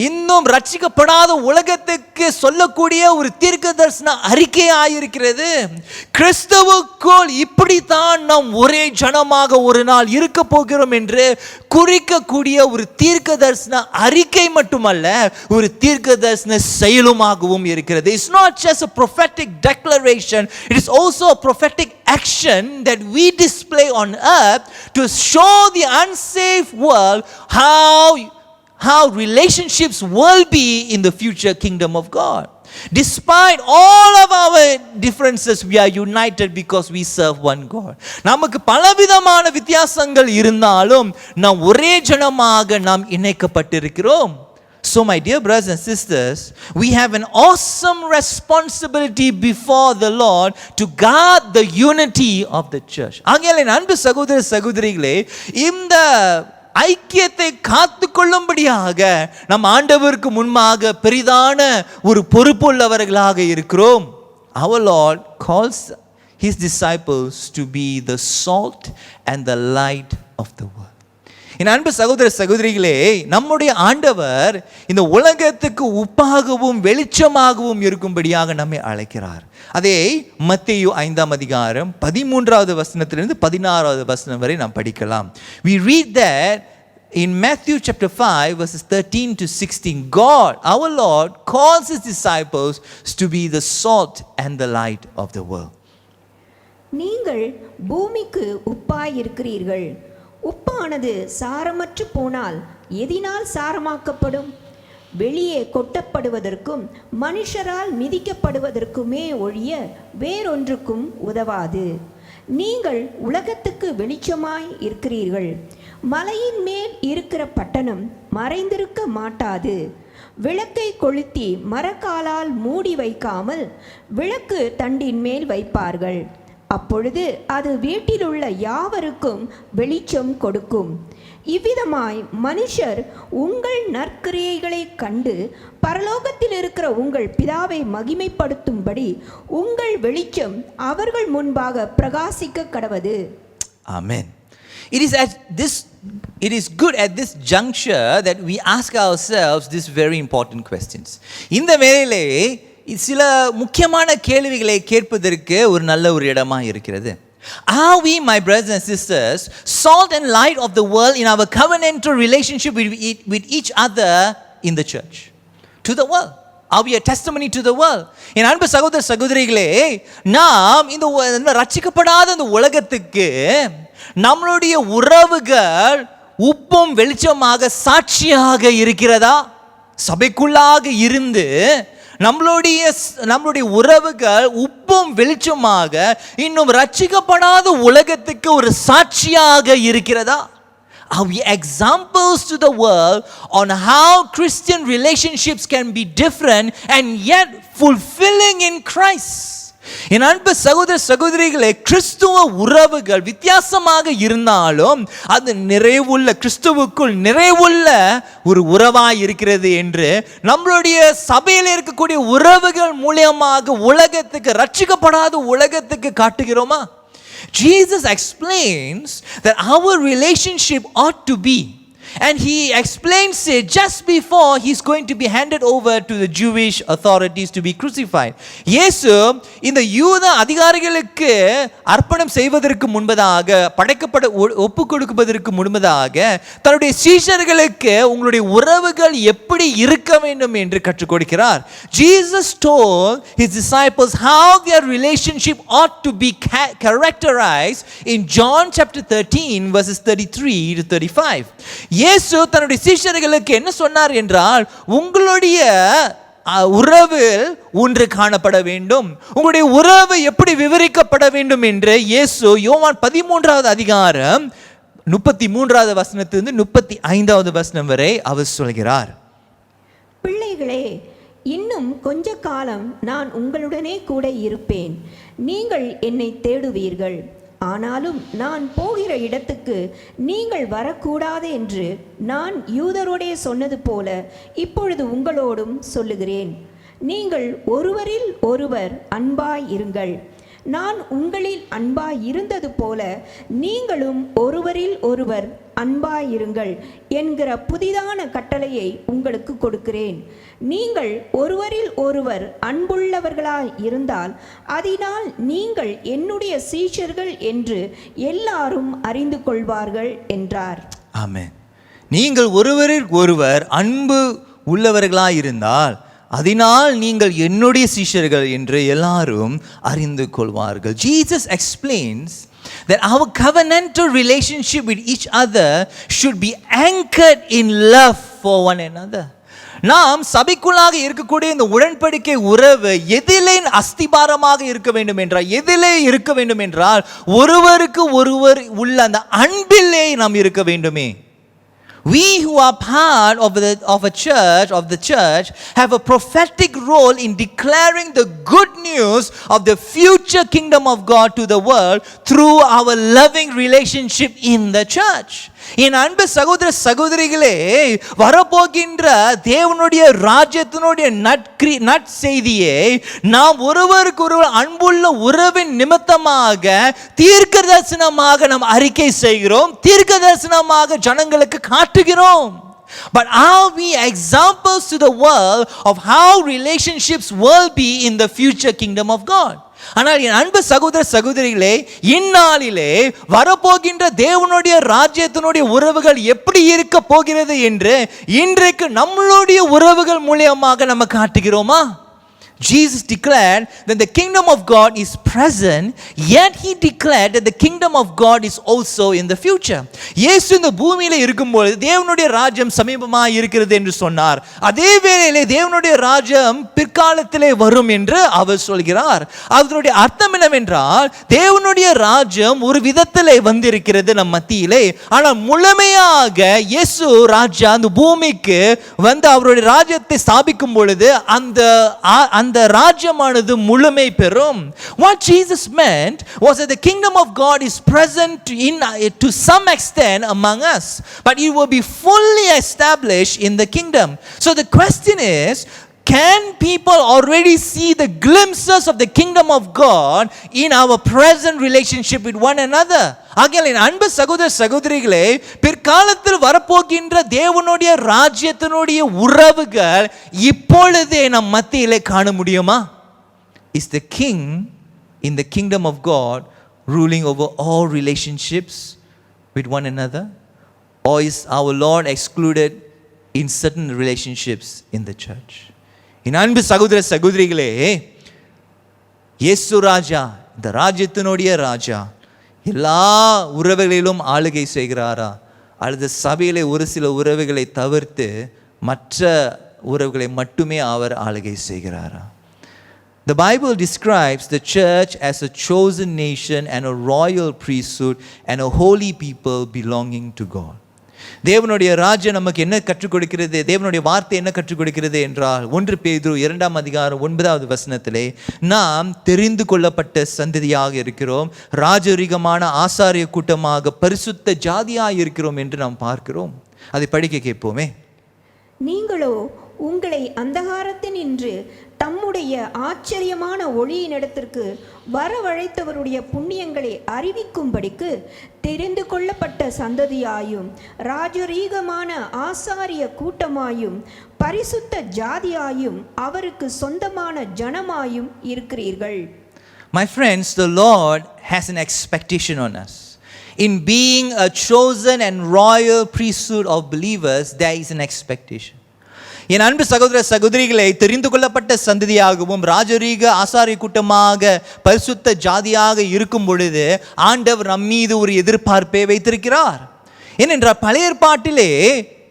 இன்னும் ரட்சிக்கப்படாத உலகத்துக்கு சொல்லக்கூடிய ஒரு தீர்க்க தரிசன அறிக்கையாயிருக்கிறது. கிறிஸ்துவுக்குள் இப்படித்தான் நாம் ஒரே ஜனமாக ஒரு நாள் இருக்க போகிறோம் என்று குறிக்கக்கூடிய ஒரு தீர்க்க தரிசன அறிக்கை மட்டுமல்ல, ஒரு தீர்க்க தரிசன செயலுமாகவும் இருக்கிறது. It's not just a prophetic declaration, it is also a prophetic action that we display on earth to show the unsaved world how relationships will be in the future kingdom of God. Despite all of our differences, we are united because we serve one God. நமக்கு பலவிதமான வித்தியாசங்கள் இருந்தாலும் நாம் ஒரே ஜனமாக நாம் இணைக்கப்பட்டிருக்கிறோம். So my dear brothers and sisters, we have an awesome responsibility before the Lord to guard the unity of the church. ஆகையால் என் அன்பு சகோதர சகோதரிகளே, இந்த ஐக்கியத்தை காத்து கொள்ளும்படியாக நம் ஆண்டவருக்கு முன்பாக பெரிதான ஒரு பொறுப்புள்ளவர்களாக இருக்கிறோம். Our Lord calls His disciples to be the salt and the light of the world. என் அன்பு சகோதர சகோதரிகளே, நம்முடைய ஆண்டவர் இந்த உலகத்துக்கு உப்பாகவும் வெளிச்சமாகவும் இருக்கும்படியாக நம்மை அழைக்கிறார். அதே மத்தேயு 5ஆம் அதிகாரம் 13வது வசனத்திலிருந்து 16வது வசனம் வரை நாம் படிக்கலாம். We read that in Matthew chapter 5 verses 13 to 16, God, our Lord, calls His disciples to be the salt and the light of the world. நீங்கள் பூமிக்கு உப்பாய் இருக்கிறீர்கள். உப்பானது சாரமற்று போனால் எதினால் சாரமாக்கப்படும்? வெளியே கொட்டப்படுவதற்கும் மனுஷரால் மிதிக்கப்படுவதற்குமே ஒழிய வேறொன்றுக்கும் உதவாது. நீங்கள் உலகத்துக்கு வெளிச்சமாய் இருக்கிறீர்கள். மலையின் மேல் இருக்கிற பட்டணம் மறைந்திருக்க மாட்டாது. விளக்கை கொளுத்தி மரக்காலால் மூடி வைக்காமல் விளக்கு தண்டின் மேல் வைப்பார்கள். அப்பொழுது அது வீட்டிலுள்ள யாவருக்கும் வெளிச்சம் கொடுக்கும். இவ்விதமாய் மனுஷர் உங்கள் நற்கிரியைகளை கண்டு பரலோகத்தில் இருக்கிற உங்கள் பிதாவை மகிமைப்படுத்தும்படி உங்கள் வெளிச்சம் அவர்கள் முன்பாக பிரகாசிக்க கடவது. Amen. It is good at this juncture that we ask ourselves these very important questions. இந்த வேளையிலே சில முக்கியமான கேள்விகளை கேட்பதற்கு ஒரு நல்ல ஒரு இடமா இருக்கிறது. Are we, my brothers and sisters, salt and light of the world in our covenantal relationship with each other in the church? To the world. Are we a testimony to the world? என் அன்பு சகோதர சகோதரிகளே, நாம் இந்த ரட்சிக்கப்படாத இந்த உலகத்துக்கு நம்மளுடைய உறவுகள் உப்பும் வெளிச்சமாக சாட்சியாக இருக்கிறதா? சபைக்குள்ளாக இருந்து நம்மளுடைய உறவுகள் உப்பும் வெளிச்சமாக இன்னும் ரட்சிக்கப்படாத உலகத்துக்கு ஒரு சாட்சியாக இருக்கிறதா? Are we examples to the world on how Christian relationships can be different and yet fulfilling in Christ? என் அன்பு சகோதர சகோதரிகளே, கிறிஸ்துவ உறவுகள் வித்தியாசமாக இருந்தாலும் அது நிறைவுள்ள, கிறிஸ்துவுக்குள் நிறைவுள்ள ஒரு உறவாய் இருக்கிறது என்று நம்மளுடைய சபையில் இருக்கக்கூடிய உறவுகள் மூலமாக உலகத்துக்கு, ரட்சிக்கப்படாத உலகத்துக்கு காட்டுகிறோமா? Jesus explains that our relationship ought to be, and he explains it just before he's going to be handed over to the Jewish authorities to be crucified. இயேசு இந்த யூத அதிகாரிகளுக்கு அர்ப்பணம் செய்வதற்கு முன்பதாக, ஒப்பு கொடுப்பதற்கு முன்பதாக தன்னுடைய சீஷர்களுக்கு உங்களுடைய உறவுகள் எப்படி இருக்க வேண்டும் என்று கற்றுக் கொடுக்கிறார். Jesus told his disciples how their relationship ought to be characterized in John chapter 13 verses 33 to 35. இயேசு தன்னுடைய சீஷர்களுக்கு என்ன சொன்னார் என்றால், உங்களுடைய உறவில் ஒன்று காணப்பட வேண்டும். உங்களுடைய உறவு எப்படி விவரிக்கப்பட வேண்டும் என்று இயேசு யோவான் 13வது அதிகாரம் 33வது வசனத்திலிருந்து 35வது வசனம் வரை அவர் சொல்கிறார். பிள்ளைகளே, இன்னும் கொஞ்ச காலம் நான் உங்களுடனே கூட இருப்பேன். நீங்கள் என்னை தேடுவீர்கள். ஆனாலும் நான் போகிற இடத்துக்கு நீங்கள் வரக்கூடாது என்று நான் யூதரோடே சொன்னது போல இப்பொழுது உங்களோடும் சொல்லுகிறேன். நீங்கள் ஒருவரில் ஒருவர் அன்பாய் இருங்கள். நான் உங்களில் அன்பாய் இருந்தது போல நீங்களும் ஒருவரில் ஒருவர் அன்பாயிருங்கள் என்கிற புதிதான கட்டளையை உங்களுக்கு கொடுக்கிறேன். நீங்கள் ஒருவரில் ஒருவர் அன்புள்ளவர்களாய் இருந்தால் அதனால் நீங்கள் என்னுடைய சீஷர்கள் என்று எல்லாரும் அறிந்து கொள்வார்கள் என்றார். ஆமென். நீங்கள் ஒருவரில் ஒருவர் அன்பு உள்ளவர்களாய் இருந்தால் அதனால் நீங்கள் என்னுடைய சீஷர்கள் என்று எல்லாரும் அறிந்து கொள்வார்கள். Jesus explains that our covenantal relationship with each other should be anchored in love for one another. நாம் சபைக்குள்ளாக இருக்கக்கூடிய இந்த உடன்படிக்கை உறவு எதிலே அஸ்திபாரமாக இருக்க வேண்டும் என்றால், எதிலே இருக்க வேண்டும் என்றால் ஒருவருக்கு ஒருவர் உள்ள அந்த அன்பிலே நாம் இருக்க வேண்டுமே. We who are part of the church have a prophetic role in declaring the good news of the future kingdom of God to the world through our loving relationship in the church. என் அன்பு சகோதர சகோதரிகளே, வரப்போகின்ற தேவனுடைய ராஜ்யத்தினுடைய நற்செய்தியை நாம் ஒருவருக்கு ஒருவர் அன்புள்ள உறவின் நிமித்தமாக தீர்க்க தரிசனமாக நாம் அறிக்கை செய்கிறோம், தீர்க்க தரிசனமாக ஜனங்களுக்கு காட்டுகிறோம். But are we examples to the world of how relationships will be in the future kingdom of God? ஆனால் என் அன்பு சகோதர சகோதரிகளே, இந்நாளிலே வரப்போகின்ற தேவனுடைய ராஜ்யத்தினுடைய உறவுகள் எப்படி இருக்க போகிறது என்று இன்றைக்கு நம்மளுடைய உறவுகள் மூலமாக நம்ம காட்டுகிறோமா? Jesus declared that the kingdom of God is present, yet he declared that the kingdom of God is also in the future. இயேசு இந்த பூமியில இருக்கும்போது தேவனுடைய ராஜ்யம் சமீபமாக இருக்கிறது என்று சொன்னார். அதே வேளையிலே தேவனுடைய ராஜ்யம் பிற்காலத்திலே வரும் என்று அவர் சொல்கிறார். அதனுடைய அர்த்தம் என்னவென்றால், தேவனுடைய ராஜ்யம் ஒரு விதத்திலே வந்திருக்கிறது நம் மத்தியிலே. ஆனால் முழுமையாக இயேசு ராஜா அந்த பூமிக்கு வந்து அவருடைய ராஜ்யத்தை ஸ்தாபிக்கும் பொழுது அந்த ராஜ்யமானது முழுமை பெறும். What Jesus meant was that the kingdom of God is present to some extent among us, but it will be fully established in the kingdom. So the question is, can people already see the glimpses of the kingdom of God in our present relationship with one another? ஆகையால் என் அன்பு சகோதர சகோதரிகளே, பிற்காலத்தில் வரப்போகின்ற தேவனுடைய ராஜ்யத்தினுடைய உறவுகள் இப்பொழுதே நம் மத்தியிலே காண முடியுமா? Is the king in the kingdom of God ruling over all relationships with one another? Or is our Lord excluded in certain relationships in the church? என் அன்பு சகோதர சகோதரிகளே, இயேசு ராஜா, இந்த ராஜ்யத்தினுடைய ராஜா, எல்லா உறவுகளிலும் ஆளுகை செய்கிறாரா, அல்லது சபையிலே ஒரு சில உறவுகளை தவிர்த்து மற்ற உறவுகளை மட்டுமே அவர் ஆளுகை செய்கிறாரா? The Bible describes the church as a chosen nation and a royal priesthood and a holy people belonging to God. தேவனுடைய ராஜ்யம் நமக்கு என்ன கற்றுக் கொடுக்கிறது, தேவனுடைய வார்த்தை என்ன கற்றுக் கொடுக்கிறது என்றால், 1 பேதுரு 2:9 நாம் தெரிந்து கொள்ளப்பட்ட சந்ததியாக இருக்கிறோம், ராஜரீகமான ஆசாரிய கூட்டமாக பரிசுத்த ஜாதியாக இருக்கிறோம் என்று நாம் பார்க்கிறோம். அதை படிக்க கேட்போமே. நீங்களோ உங்களை அந்தகாரத்தினின்று தம்முடைய ஆச்சரியமான ஒளியினிடத்திற்கு வரவழைத்தவருடைய புண்ணியங்களை அறிவிக்கும்படிக்கு தெரிந்து கொள்ளப்பட்ட சந்ததியாயும் ராஜரீகமான ஆசாரிய கூட்டமாயும் பரிசுத்த ஜாதியாயும் அவருக்கு சொந்தமான ஜனமாயும் இருக்கிறீர்கள். My friends, the Lord has an expectation on us. In being a chosen and royal priesthood of believers, there is an expectation. என் அன்பு சகோதர சகோதரிகளை, தெரிந்து கொள்ளப்பட்ட சந்ததியாகவும் ராஜரீக ஆசாரிய கூட்டமாக பரிசுத்த ஜாதியாக இருக்கும் பொழுது ஆண்டவர் நம் மீது ஒரு எதிர்பார்ப்பை வைத்திருக்கிறார். ஏனென்றால் பழைய ஏற்பாட்டிலே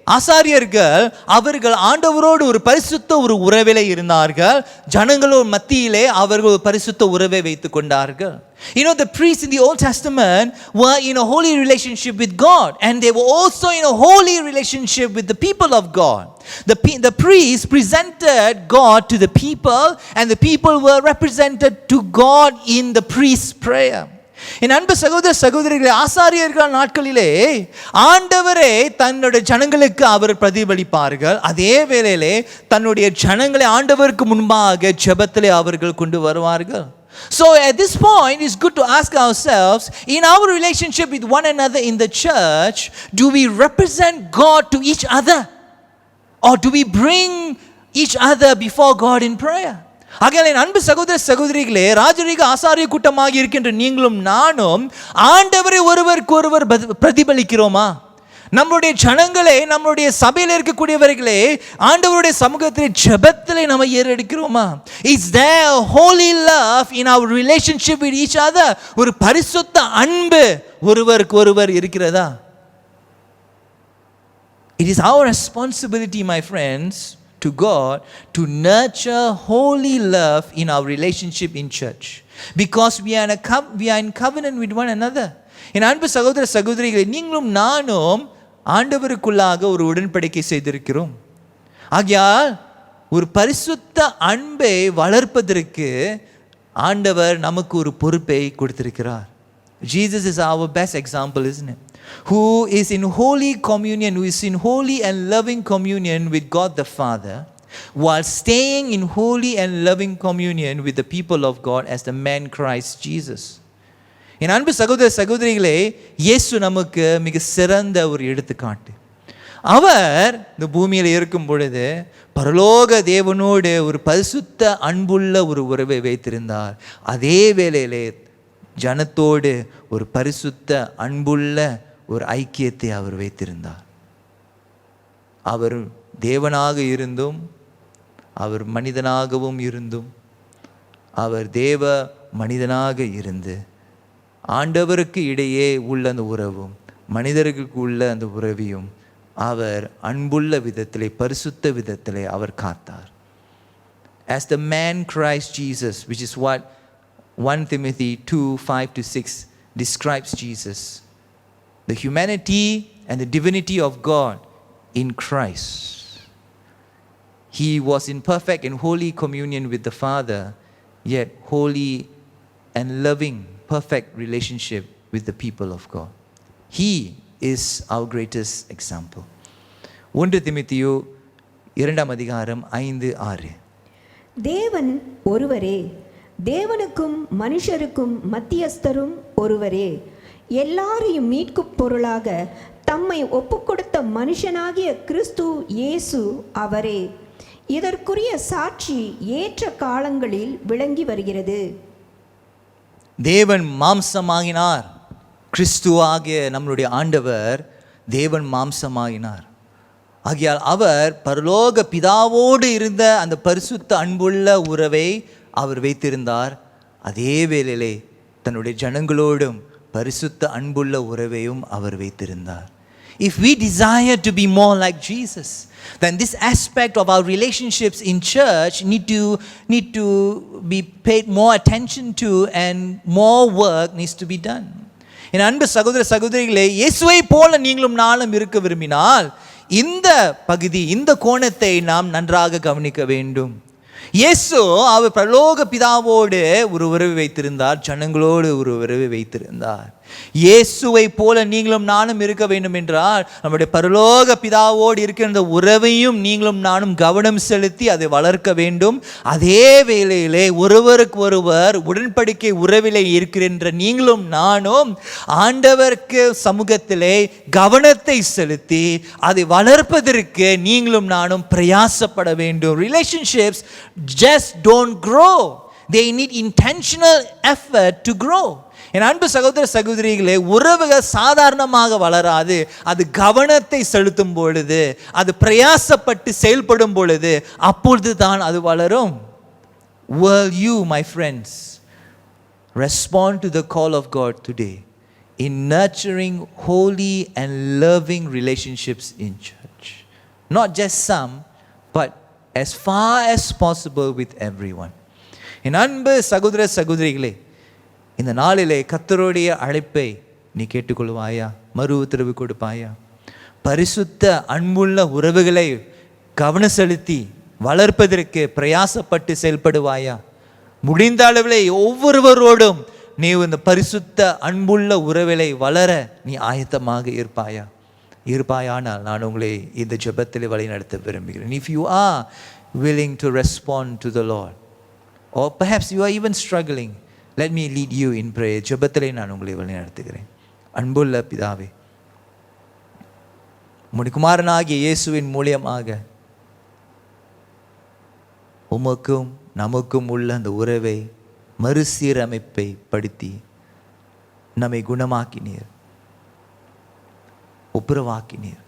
ஆசாரியர்கள் அவர்கள் ஆண்டவரோடு ஒரு பரிசுத்த ஒரு உறவிலே இருந்தார்கள். ஜனங்களோட மத்தியிலே அவர்கள் ஒரு பரிசுத்த உறவை வைத்துக் கொண்டார்கள். You know, the priests in the Old Testament were in a holy relationship with God, and they were also in a holy relationship with the people of God. The priests presented God to the people, and the people were represented to God in the priest's prayer. என் அன்பு சகோதர சகோதரிகளே, ஆசாரியர்கள் நாட்களிலே ஆண்டவரே தன்னுடைய ஜனங்களுக்கு அவர் பிரதிபலிப்பார்கள். அதே வேளையிலே தன்னுடைய ஜனங்களை ஆண்டவருக்கு முன்பாக ஜெபத்திலே அவர்கள் கொண்டு வருவார்கள். So at this point it's good to ask ourselves, in our relationship with one another in the church, do we represent God to each other, or do we bring each other before God in prayer? ஆகையால் என் அன்பு சகோதர சகோதரிகளே, ராஜரீக ஆசாரிய கூட்டமாக இருக்கின்ற நீங்களும் நானும் ஆண்டவரை ஒருவருக்கு ஒருவர் பிரதிபலிக்கிறோமா? நம்முடைய ஜனங்களே, நம்முடைய சபையில் இருக்கக்கூடியவர்களே ஆண்டவருடைய சமூகத்தில் ஜெபத்திலே நம்ம ஏறெடுக்கிறோமா? Is there a holy love in our relationship with each other? ஒரு பரிசுத்த அன்பு ஒருவருக்கு ஒருவர் இருக்கிறதா? It is our responsibility, my friends, to God to nurture holy love in our relationship in church, because we are in covenant with one another. என் அன்பு சகோதர சகோதரிகளே, நீங்களும் நானும் ஆண்டவருக்குள்ளாக ஒரு உடன்படிக்கை செய்திருக்கிறோம். ஆகையால் ஒரு பரிசுத்த அன்பை வளர்ப்பதற்கு ஆண்டவர் நமக்கு ஒரு பொறுப்பை கொடுத்திருக்கிறார். Jesus is our best example, isn't it? Who is in holy communion, who is in holy and loving communion with God the Father, while staying in holy and loving communion with the people of God as the man Christ Jesus. என் அன்பு சகோதர சகோதரிகளே, இயேசு நமக்கு மிக சிறந்த ஒரு எடுத்துக்காட்டு. அவர் இந்த பூமியில் இருக்கும் பொழுது பரலோக தேவனோடு ஒரு பரிசுத்த அன்புள்ள ஒரு உறவை வைத்திருந்தார். அதே வேளையிலே ஜனத்தோடு ஒரு பரிசுத்த அன்புள்ள ஒரு ஐக்கியத்தை அவர் வைத்திருந்தார். அவர் தேவனாக இருந்தும் அவர் மனிதனாகவும் இருந்தும் அவர் தேவ மனிதனாக இருந்து ஆண்டவருக்கு இடையே உள்ள அந்த உறவும் மனிதர்களுக்கு உள்ள அந்த உறவையும் அவர் அன்புள்ள விதத்திலே பரிசுத்த விதத்திலே அவர் காத்தார். As the man Christ Jesus, which is what 1 Timothy 2:5-6 describes Jesus, the humanity and the divinity of God in Christ. He was in perfect and holy communion with the Father, yet holy and loving, perfect relationship with the people of God. He is our greatest example. 1 Timotheyu 2:5-6. தேவன் ஒருவரே, தேவனுக்கும் மனுஷருக்கும் மத்தியஸ்தரும் ஒருவரே, எல்லாரையும் மீட்கும் பொருளாக தம்மை ஒப்புக்கொடுத்த மனுஷனாகிய கிறிஸ்து இயேசு அவரே. இதற்குரிய சாட்சி ஏற்ற காலங்களில் விளங்கி வருகிறது. தேவன் மாம்சமாகினார். கிறிஸ்துவாகிய நம்முடைய ஆண்டவர் தேவன் மாம்சமாகினார். ஆகையால் அவர் பரலோக பிதாவோடு இருந்த அந்த பரிசுத்த அன்புள்ள உறவை அவர் வைத்திருந்தார். அதே வேளையிலே தன்னுடைய ஜனங்களோடும் பரிசுத்த அன்புள்ள உறவையும் அவர் வைத்திருந்தார். If we desire to be more like Jesus, then this aspect of our relationships in church need to be paid more attention to, and more work needs to be done. என் அன்பு சகோதர சகோதரிகளே, இயேசுவை போல நீங்களும் நானும் இருக்க விரும்பினால் இந்த பகுதி, இந்த கோணத்தை நாம் நன்றாக கவனிக்க வேண்டும். இயேசு அவர் பரலோக பிதாவோடு ஒரு உறவு வைத்திருந்தார், ஜனங்களோடு ஒரு உறவு வைத்திருந்தார். இயேசுவை போல நீங்களும் நானும் இருக்க வேண்டும் என்றால் நம்முடைய பரலோக பிதாவோடு இருக்கின்ற உறவையும் நீங்களும் நானும் கவனம் செலுத்தி அதை வளர்க்க வேண்டும். அதே வேளையிலே ஒருவருக்கு ஒருவர் உடன்படிக்கை உறவிலே இருக்கின்ற நீங்களும் நானும் ஆண்டவருக்கு சமூகத்திலே கவனத்தை செலுத்தி அதை வளர்ப்பதற்கு நீங்களும் நானும் பிரயாசப்பட வேண்டும். Relationships just don't grow. They need intentional effort to grow. என் அன்பு சகோதர சகோதரிகளே, உறவுகள் சாதாரணமாக வளராது. அது கவனத்தை செலுத்தும் பொழுது, அது பிரயாசப்பட்டு செயல்படும் பொழுது, அப்பொழுது தான் அது வளரும். Will you, my friends, respond to the call of God today in nurturing holy and loving relationships in church? Not just some, but as far as possible with everyone. என் அன்பு சகோதர சகோதரிகளே, இந்த நாளிலே கர்த்தருடைய அழைப்பை நீ கேட்டுக்கொள்வாயா? மறு உத்தரவு கொடுப்பாயா? பரிசுத்த அன்புள்ள உறவுகளை கவனம் செலுத்தி வளர்ப்பதற்கு பிரயாசப்பட்டு செயல்படுவாயா? முடிந்த அளவிலே ஒவ்வொருவரோடும் நீ இந்த பரிசுத்த அன்புள்ள உறவுகளை வளர நீ ஆயத்தமாக இருப்பாயானால் நான் உங்களை இந்த ஜெபத்தில் வழி நடத்த விரும்புகிறேன். If you are willing to respond to the Lord, or perhaps you are even struggling, let me lead you in prayer. ஜெபத்திலே நான் உங்களை வழி நடத்துகிறேன். அன்புள்ள பிதாவே, உம்முடைய குமாரனாகிய இயேசுவின் மூலமாக உமக்கும் நமக்கும் உள்ள அந்த உறவை மறுசீரமைப்பை படுத்தி நம்மை குணமாக்கினீர், ஒப்புரவாக்கினீர்.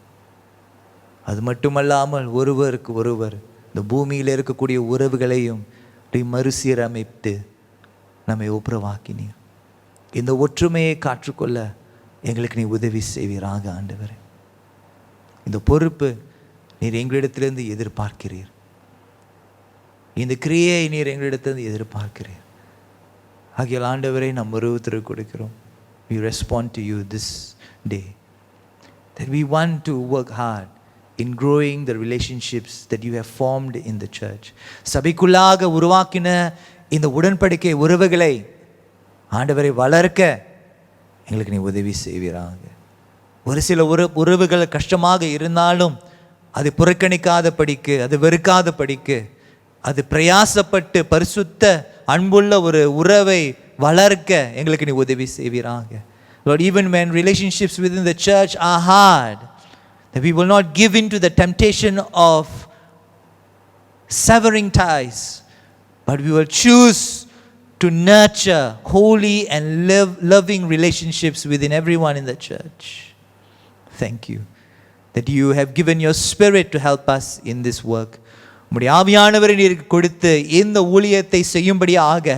அது மட்டுமல்லாமல் ஒருவருக்கு ஒருவர் இந்த பூமியில் இருக்கக்கூடிய உறவுகளையும் மறுசீரமைத்து நம்மை ஒப்புரவாக்கினீர். இந்த ஒற்றுமையை காற்றுக்கொள்ள எங்களுக்கு நீ உதவி செய்வீராக ஆண்டவரே. இந்த பொறுப்பு நீர் எங்களிடத்திலிருந்து எதிர்பார்க்கிறீர். இந்த கிரியை நீர் எங்களிடத்திலிருந்து எதிர்பார்க்கிறீர். ஆகிய ஆண்டவரை நம் உருவத்திற்கு கொடுக்கிறோம். We respond to you this day that we want to work hard in growing the relationships that you have formed in the church. சபைக்குள்ளாக உருவாக்கின இந்த உடன்படிக்கை உறவுகளை ஆண்டவரை வளர்க்க எங்களுக்கு நீ உதவி செய்வீராக. ஒரு சில உறவுகள் கஷ்டமாக இருந்தாலும் அது புறக்கணிக்காத படிக்கு, அது வெறுக்காத படிக்கு, அது பிரயாசப்பட்டு பரிசுத்த அன்புள்ள ஒரு உறவை வளர்க்க எங்களுக்கு நீ உதவி செய்வீராக. Lord, even when relationships within the church are hard, that we will not give in to the temptation of severing ties, but we will choose to nurture holy and loving relationships within everyone in the church. Thank you that you have given your Spirit to help us in this work. உம்முடைய ஆவியானவரை நீர் கொடுத்து இந்த ஊழியத்தை செய்யும்படியாக,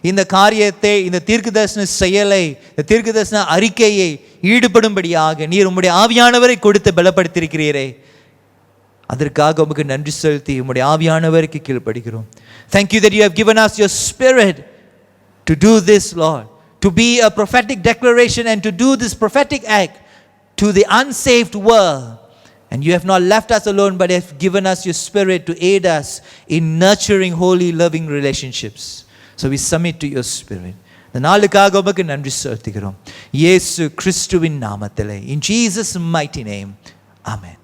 இந்த காரியத்தை, இந்த தீர்க்கதரிசன செயலை, இந்த தீர்க்கதரிசன அறிக்கையை ஈடுபடும்படியாக நீர் உம்முடைய ஆவியானவரை கொடுத்து பலப்படுத்தியிருக்கிறீரே, அதற்காக உமக்கு நன்றி செலுத்தி உம்முடைய ஆவியானவருக்கு கீழ்ப்படுகிறோம். Thank you that you have given us your spirit to do this, Lord, to be a prophetic declaration and to do this prophetic act to the unsaved world. And you have not left us alone, but have given us your spirit to aid us in nurturing holy, loving relationships. So we submit to your spirit. இந்த நாளுக்காக உமக்கு நன்றி செலுத்துகிறோம் இயேசு கிறிஸ்துவின் நாமத்திலே. In Jesus' mighty name. Amen.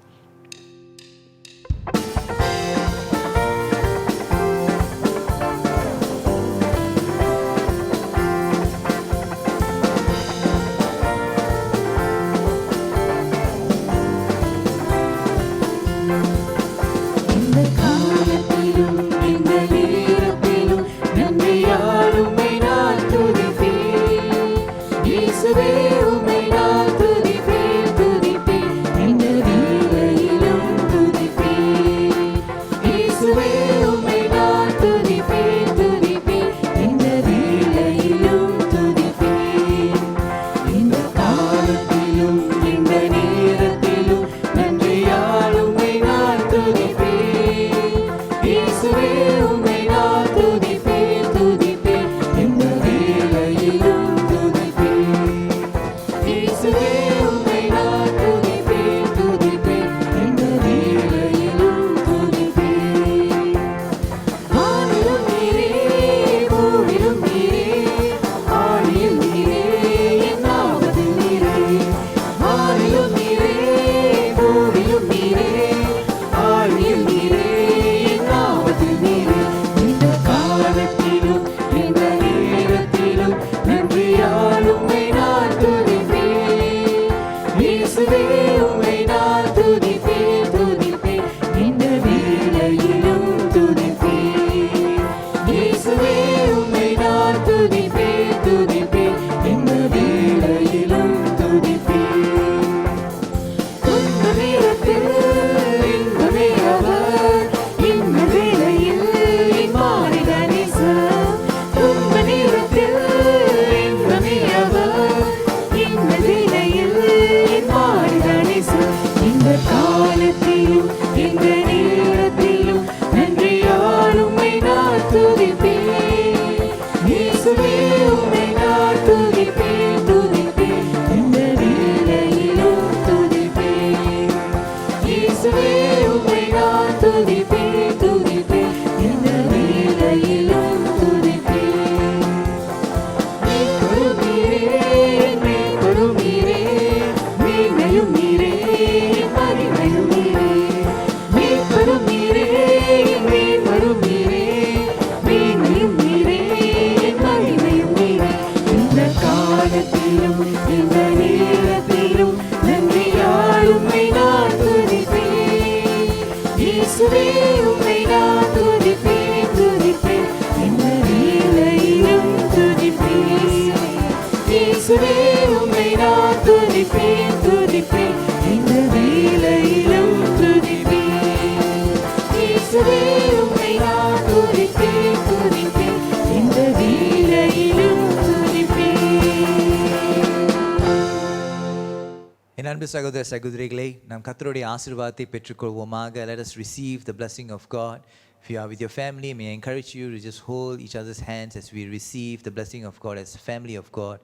என் அன்பு சகோதர சகோதரிகளை, நாம் கர்த்தருடைய ஆசீர்வாதத்தை பெற்றுக்கொள்வோமாக. Let us receive the blessing of God. If you are with your family, may I encourage you to just hold each other's hands as we receive the blessing of God as a family of God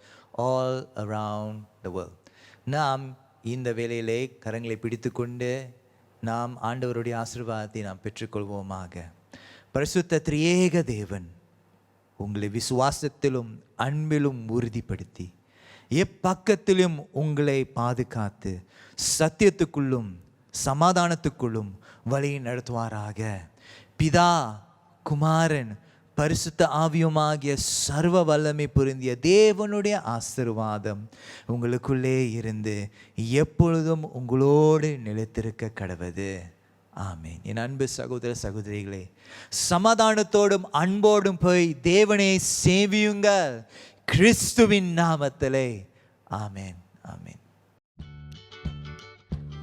all around the world. நாம் இந்த வேளையிலே கரங்களை பிடித்துக்கொண்டு நாம் ஆண்டவருடைய ஆசீர்வாதத்தை நாம் பெற்றுக்கொள்வோமாக. பரிசுத்த திரியேக தேவன் உங்களை விசுவாசத்திலும் அன்பிலும் உறுதிப்படுத்தி எப்பக்கத்திலும் உங்களை பாதுகாத்து சத்தியத்துக்குள்ளும் சமாதானத்துக்குள்ளும் வழி நடத்துவாராக. பிதா, குமாரன், பரிசுத்த ஆவியுமாகிய சர்வ வல்லமை பொருந்திய தேவனுடைய ஆசீர்வாதம் உங்களுக்குள்ளே இருந்து எப்பொழுதும் உங்களோடு நிலைத்திருக்க கடவது. ஆமென். என் அன்பு சகோதர சகோதரிகளே, சமாதானத்தோடும் அன்போடும் போய் தேவனை சேவியுங்கள் கிறிஸ்துவின் நாமத்திலே. ஆமென். ஆமென்.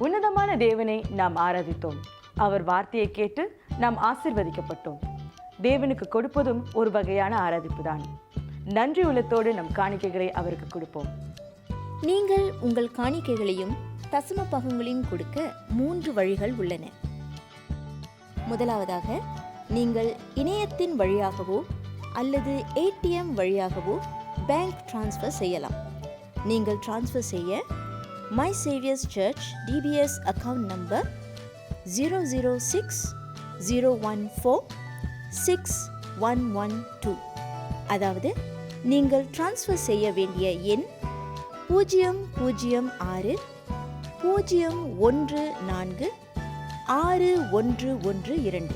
உன்னதமான தேவனை நாம் ஆராதித்தோம். அவர் வார்த்தையை கேட்டு நாம் ஆசீர்வதிக்கப்பட்டோம். தேவனுக்கு கொடுப்பதும் ஒரு வகையான ஆராதிப்பு தான். நன்றி உள்ளத்தோடு நம் காணிக்கைகளை அவருக்கு கொடுப்போம். நீங்கள் உங்கள் காணிக்கைகளையும் தசம பாகங்களையும் கொடுக்க 3 வழிகள் உள்ளன. முதலாவதாக, நீங்கள் இணையத்தின் வழியாகவோ அல்லது ATM வழியாகவோ பேங்க் டிரான்ஸ்ஃபர் செய்யலாம். நீங்கள் டிரான்ஸ்ஃபர் செய்ய மை Xavier's church DBS account number 00601461112, அதாவது நீங்கள் டிரான்ஸ்ஃபர் செய்ய வேண்டிய எண் 006146112.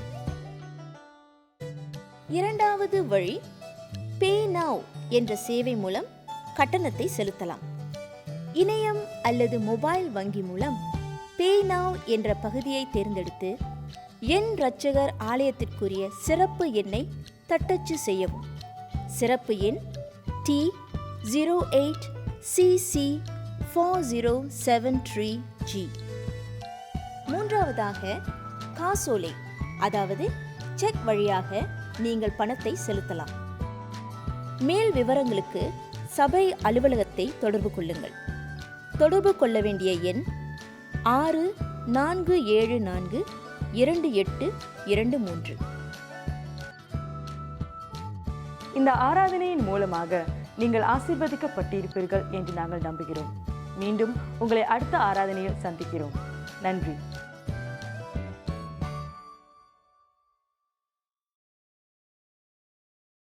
இரண்டாவது வழி, பே நவ் என்ற சேவை மூலம் கட்டணத்தை செலுத்தலாம். இணையம் அல்லது மொபைல் வங்கி மூலம் பே நவ் என்ற பகுதியை தேர்ந்தெடுத்து என் இரட்சகர் ஆலயத்திற்குரிய சிறப்பு எண்ணை தட்டச்சு செய்யவும். சிறப்பு எண் T08CC4073G. மூன்றாவதாக, காசோலை அதாவது செக் வழியாக நீங்கள் பணத்தை செலுத்தலாம். மேல் விவரங்களுக்கு சபை அலுவலகத்தை தொடர்பு கொள்ளுங்கள். தொடர்பு கொள்ள வேண்டிய எண் 64742823. இந்த ஆராதனையின் மூலமாக நீங்கள் ஆசீர்வதிக்கப்பட்டிருப்பீர்கள் என்று நாங்கள் நம்புகிறோம். மீண்டும் உங்களை அடுத்த ஆராதனையில் சந்திக்கிறோம். நன்றி.